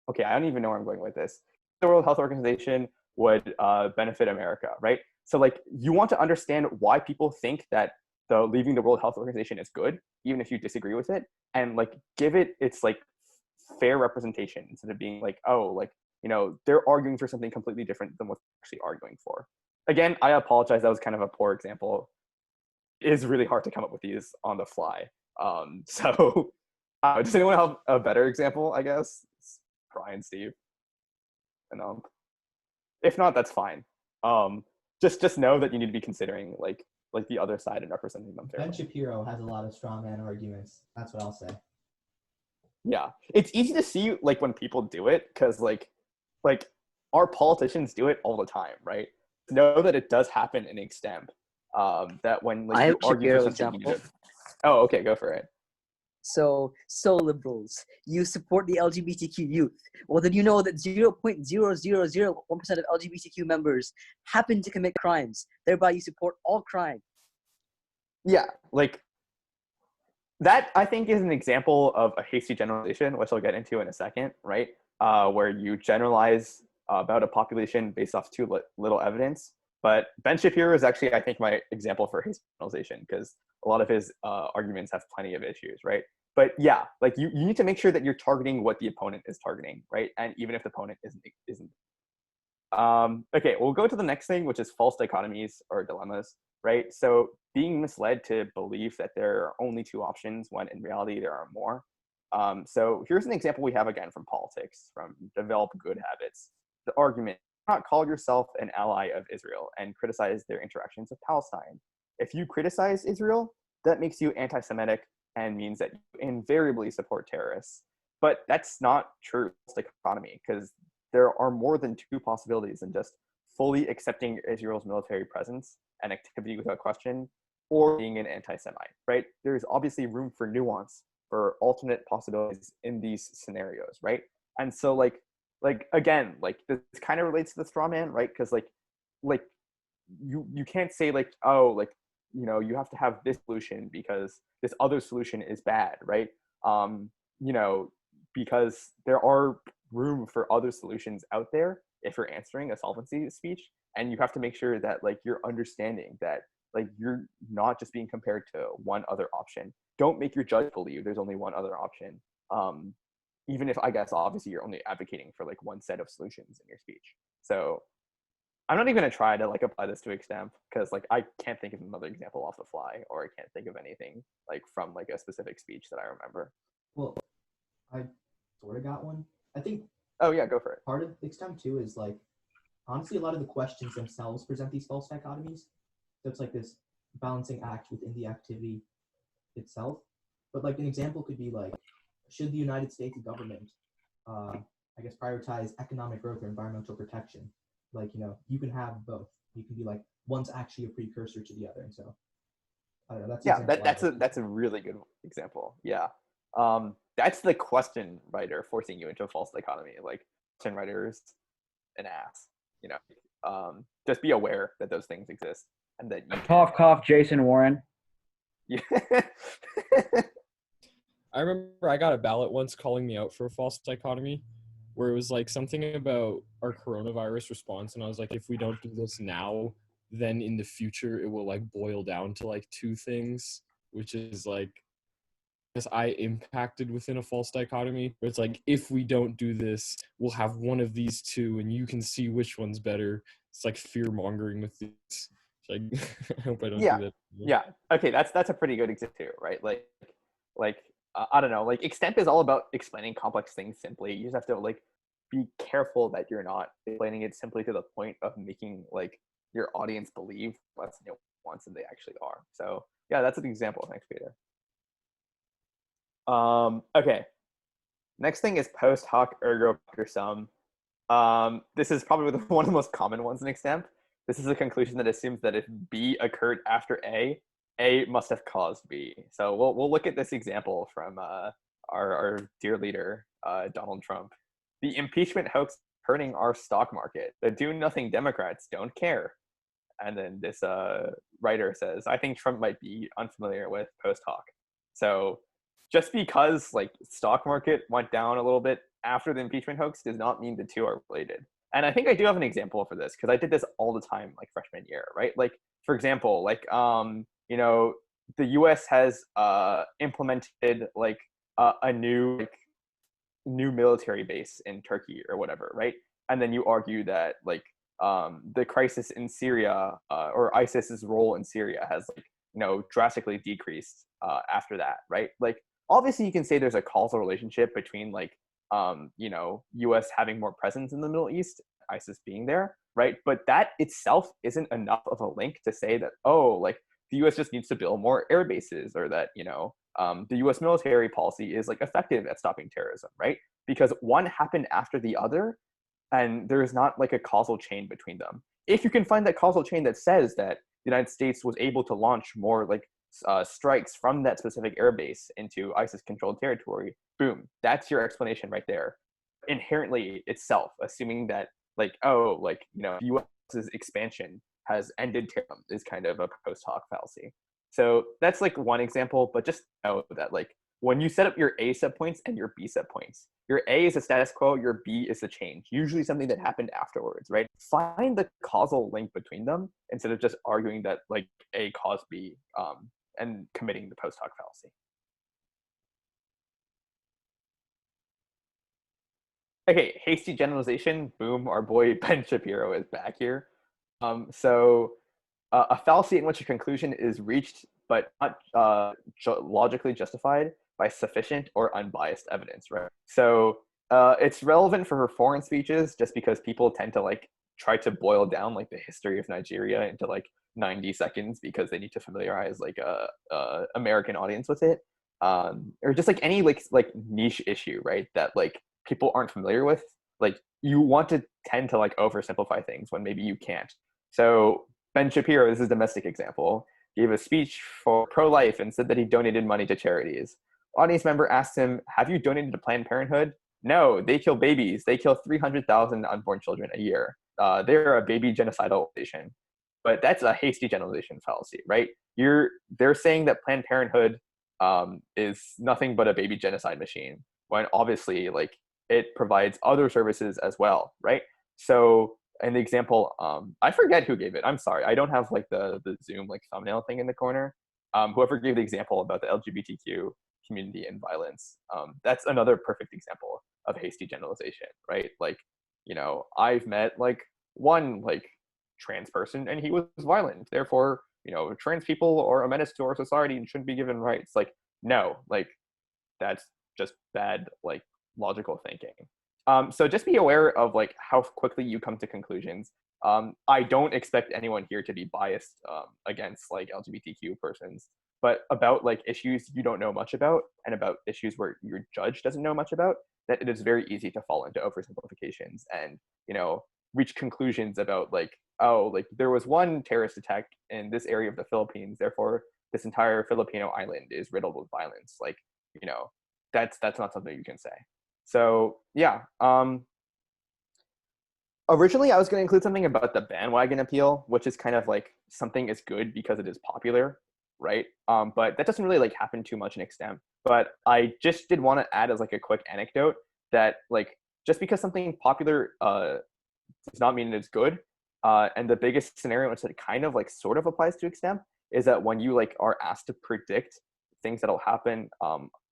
Okay, I don't even know where I'm going with this. The World Health Organization would benefit America, right? So like you want to understand why people think that leaving the World Health Organization is good, even if you disagree with it, and like give it its like fair representation instead of being like, oh, like, they're arguing for something completely different than what they're actually arguing for. Again, I apologize. That was kind of a poor example. It is really hard to come up with these on the fly. So does anyone have a better example, I guess? It's Brian, Steve. And if not, that's fine. Just know that you need to be considering like the other side and representing them fairly. Ben Shapiro has a lot of strongman arguments. That's what I'll say. Yeah, it's easy to see like when people do it because like our politicians do it all the time, right? Know that it does happen in Extemp. That when like I you have argue Shapiro for something, example. Oh, okay, go for it. So liberals, you support the LGBTQ youth. Well, did you know that 0.0001% of LGBTQ members happen to commit crimes? Thereby, you support all crime. Yeah, like that I think is an example of a hasty generalization, which I'll get into in a second, right? Where you generalize about a population based off too little evidence. But Ben Shapiro is actually, I think, my example for hasty generalization, because a lot of his arguments have plenty of issues, right? But yeah, like you need to make sure that you're targeting what the opponent is targeting, right? And even if the opponent isn't. Okay, we'll go to the next thing, which is false dichotomies or dilemmas, right? So being misled to believe that there are only two options when in reality there are more. So here's an example we have again from politics, from Develop Good Habits. The argument: do not call yourself an ally of Israel and criticize their interactions with Palestine. If you criticize Israel, that makes you anti-Semitic and means that you invariably support terrorists. But that's not true dichotomy, because there are more than two possibilities than just fully accepting Israel's military presence and activity without question, or being an anti-Semite, right? There's obviously room for nuance, for alternate possibilities in these scenarios, right? And so like again, like this kind of relates to the straw man, right? Because like you can't say like, oh, like, you know, you have to have this solution because this other solution is bad, right? You know, because there are room for other solutions out there if you're answering a solvency speech, and you have to make sure that like you're understanding that like you're not just being compared to one other option. Don't make your judge believe there's only one other option, even if I guess obviously you're only advocating for like one set of solutions in your speech. So I'm not even gonna try to like apply this to Extemp, because like I can't think of another example off the fly, or I can't think of anything like from like a specific speech that I remember. Well, I sort of got one. I think. Oh yeah, go for it. Part of Extemp too is like, honestly, a lot of the questions themselves present these false dichotomies. So it's like this balancing act within the activity itself. But like an example could be like, should the United States government, I guess, prioritize economic growth or environmental protection? Like, you know, you can have both. You can be like, one's actually a precursor to the other. And so, I don't know. That's a really good example. Yeah. That's the question writer forcing you into a false dichotomy. Like, question writer's an ass, you know. Just be aware that those things exist and that you Cough, cough, Jason Warren. Yeah. I remember I got a ballot once calling me out for a false dichotomy, where it was like something about our coronavirus response, and I was like, if we don't do this now, then in the future it will like boil down to like two things, which is like, because I impacted within a false dichotomy, where it's like, if we don't do this, we'll have one of these two, and you can see which one's better. It's like fear mongering with these. Like, I hope I don't do that. Yeah. Okay, that's a pretty good example too, right? Like I don't know. Like Extemp is all about explaining complex things simply. You just have to like be careful that you're not explaining it simply to the point of making like your audience believe less nuance than they actually are. So yeah, that's an example. Thanks, Peter. Okay. Next thing is post hoc ergo propter sum. This is probably one of the most common ones in Extemp. This is a conclusion that assumes that if B occurred after A must have caused B. So we'll look at this example from our dear leader, Donald Trump. The impeachment hoax hurting our stock market. The do-nothing Democrats don't care. And then this writer says, I think Trump might be unfamiliar with post hoc. So just because like stock market went down a little bit after the impeachment hoax does not mean the two are related. And I think I do have an example for this, because I did this all the time, like freshman year, right? Like, for example, like, you know, the U.S. has implemented like a new military base in Turkey or whatever, right? And then you argue that like the crisis in Syria or ISIS's role in Syria has like, you know, drastically decreased after that, right? Like, obviously you can say there's a causal relationship between like you know, U.S. having more presence in the Middle East, ISIS being there, right? But that itself isn't enough of a link to say that, oh, like the U.S. just needs to build more air bases, or that, you know, the U.S. military policy is like effective at stopping terrorism, right? Because one happened after the other, and there is not like a causal chain between them. If you can find that causal chain that says that the United States was able to launch more like strikes from that specific airbase into ISIS-controlled territory, boom, that's your explanation right there. Inherently itself, assuming that U.S.'s expansion has ended terrorism is kind of a post hoc fallacy. So that's like one example, but just know that like when you set up your A set points and your B set points, your A is the status quo, your B is the change, usually something that happened afterwards, right? Find the causal link between them instead of just arguing that like A caused B and committing the post hoc fallacy. Okay, hasty generalization, boom, our boy Ben Shapiro is back here. A fallacy in which a conclusion is reached but not logically justified by sufficient or unbiased evidence, right? So it's relevant for her foreign speeches just because people tend to like try to boil down like the history of Nigeria into like 90 seconds because they need to familiarize like a American audience with it, or just like any like niche issue, right? That like people aren't familiar with. Like you want to tend to like oversimplify things when maybe you can't. So Ben Shapiro, this is a domestic example, gave a speech for pro-life and said that he donated money to charities. Audience member asked him, "Have you donated to Planned Parenthood?" "No, they kill babies. They kill 300,000 unborn children a year. They're a baby genocidal nation." But that's a hasty generalization fallacy, right? They're saying that Planned Parenthood is nothing but a baby genocide machine, when obviously like it provides other services as well, right? So in the example, I forget who gave it. I'm sorry, I don't have like the Zoom like thumbnail thing in the corner. Whoever gave the example about the LGBTQ community and violence, that's another perfect example of hasty generalization, right? Like, I've met like one like trans person and he was violent, therefore, trans people are a menace to our society and shouldn't be given rights. Like, no, like that's just bad like logical thinking. So just be aware of like how quickly you come to conclusions. I don't expect anyone here to be biased against like LGBTQ persons, but about like issues you don't know much about and about issues where your judge doesn't know much about, that it is very easy to fall into oversimplifications and, reach conclusions about like, oh, like there was one terrorist attack in this area of the Philippines, therefore this entire Filipino island is riddled with violence. Like, that's not something you can say. So yeah, originally I was going to include something about the bandwagon appeal, which is kind of like something is good because it is popular, right? But that doesn't really like happen too much in Extemp. But I just did want to add as like a quick anecdote that like just because something popular does not mean it's good. And the biggest scenario which it kind of like sort of applies to Extemp is that when you like are asked to predict things that'll happen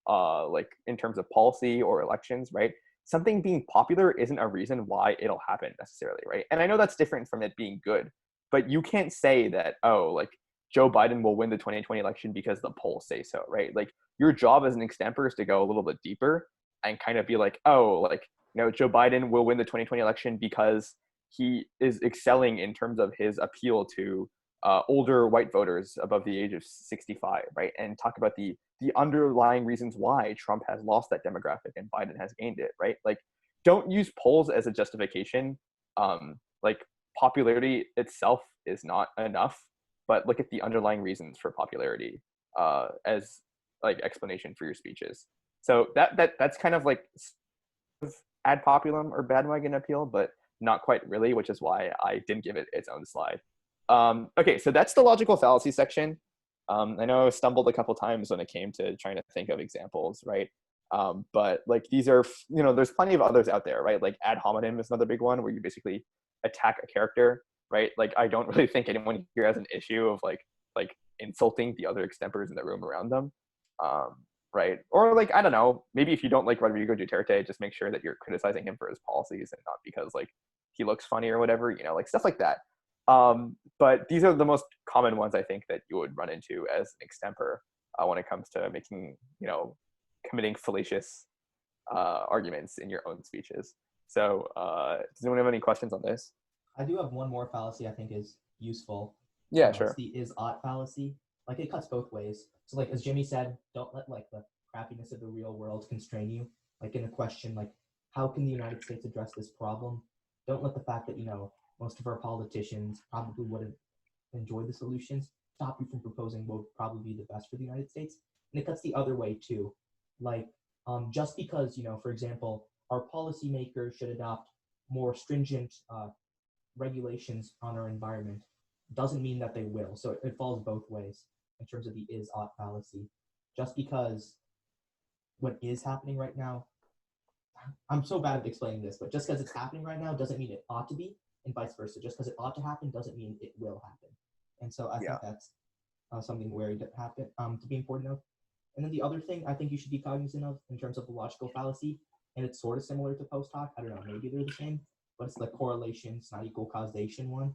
like in terms of policy or elections, right? Something being popular isn't a reason why it'll happen necessarily, right? And I know that's different from it being good, but you can't say that, oh, like Joe Biden will win the 2020 election because the polls say so, right? Like your job as an extemper is to go a little bit deeper and kind of be like, oh, like, Joe Biden will win the 2020 election because he is excelling in terms of his appeal to older white voters above the age of 65, right? And talk about the underlying reasons why Trump has lost that demographic and Biden has gained it, right? Like, don't use polls as a justification. Like, popularity itself is not enough, but look at the underlying reasons for popularity as like explanation for your speeches. So that's kind of like ad populum or bandwagon appeal, but not quite really, which is why I didn't give it its own slide. Okay, so that's the logical fallacy section. I know I stumbled a couple times when it came to trying to think of examples, right? But like these are, there's plenty of others out there, right? Like ad hominem is another big one where you basically attack a character, right? Like I don't really think anyone here has an issue of like insulting the other extempers in the room around them, right? Or like, I don't know, maybe if you don't like Rodrigo Duterte, just make sure that you're criticizing him for his policies and not because like he looks funny or whatever, like stuff like that. But these are the most common ones I think that you would run into as an extemper when it comes to making, committing fallacious arguments in your own speeches. So does anyone have any questions on this? I do have one more fallacy I think is useful. Yeah, sure. It's the is-ought fallacy. Like it cuts both ways. So like as Jimmy said, don't let like the crappiness of the real world constrain you. Like in a question like, how can the United States address this problem? Don't let the fact that, most of our politicians probably wouldn't enjoy the solutions stop you from proposing what would probably be the best for the United States. And it cuts the other way too. Like, just because, for example, our policymakers should adopt more stringent regulations on our environment doesn't mean that they will. So it falls both ways in terms of the is-ought fallacy. Just because what is happening right now, I'm so bad at explaining this, but just because it's happening right now doesn't mean it ought to be, and vice versa. Just because it ought to happen doesn't mean it will happen. And so I think that's something where it happen to be important of. And then the other thing I think you should be cognizant of in terms of the logical fallacy, and it's sort of similar to post hoc. I don't know, maybe they're the same, but it's the correlation, it's not equal causation one.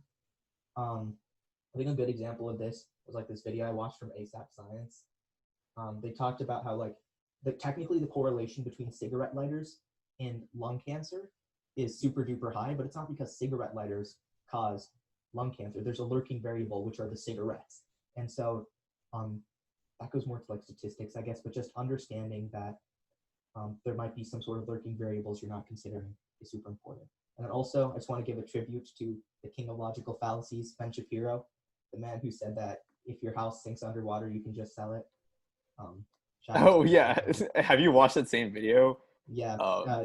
I think a good example of this was like this video I watched from ASAP Science. They talked about how like technically the correlation between cigarette lighters and lung cancer is super duper high, but it's not because cigarette lighters cause lung cancer. There's a lurking variable, which are the cigarettes. And so that goes more to like statistics, I guess, but just understanding that there might be some sort of lurking variables you're not considering is super important. And then also, I just want to give a tribute to the king of logical fallacies, Ben Shapiro, the man who said that if your house sinks underwater, you can just sell it. Oh yeah, have you watched that same video? Yeah,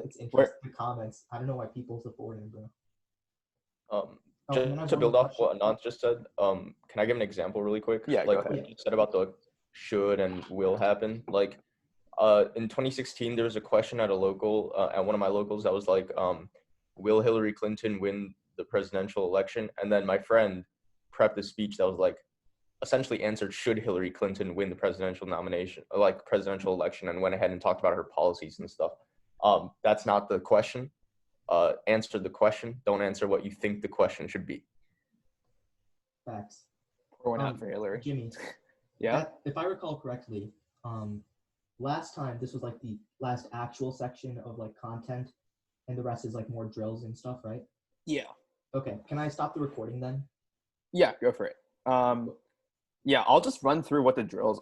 it's interesting. The comments. I don't know why people support him, bro. Just to build off what Anant just said, can I give an example really quick? Yeah, like go ahead. what you said about the should and will happen. Like in 2016, there was a question at a local, at one of my locals that was like, will Hillary Clinton win the presidential election? And then my friend prepped a speech that was like, essentially answered, should Hillary Clinton win the presidential nomination, like presidential election, and went ahead and talked about her policies and stuff. That's not the question. Answer the question. Don't answer what you think the question should be. Facts. Or not for Hillary. Jimmy. Yeah. If I recall correctly, last time this was like the last actual section of like content, and the rest is like more drills and stuff, right? Yeah. Okay. Can I stop the recording then? Yeah, go for it. Yeah, I'll just run through what the drills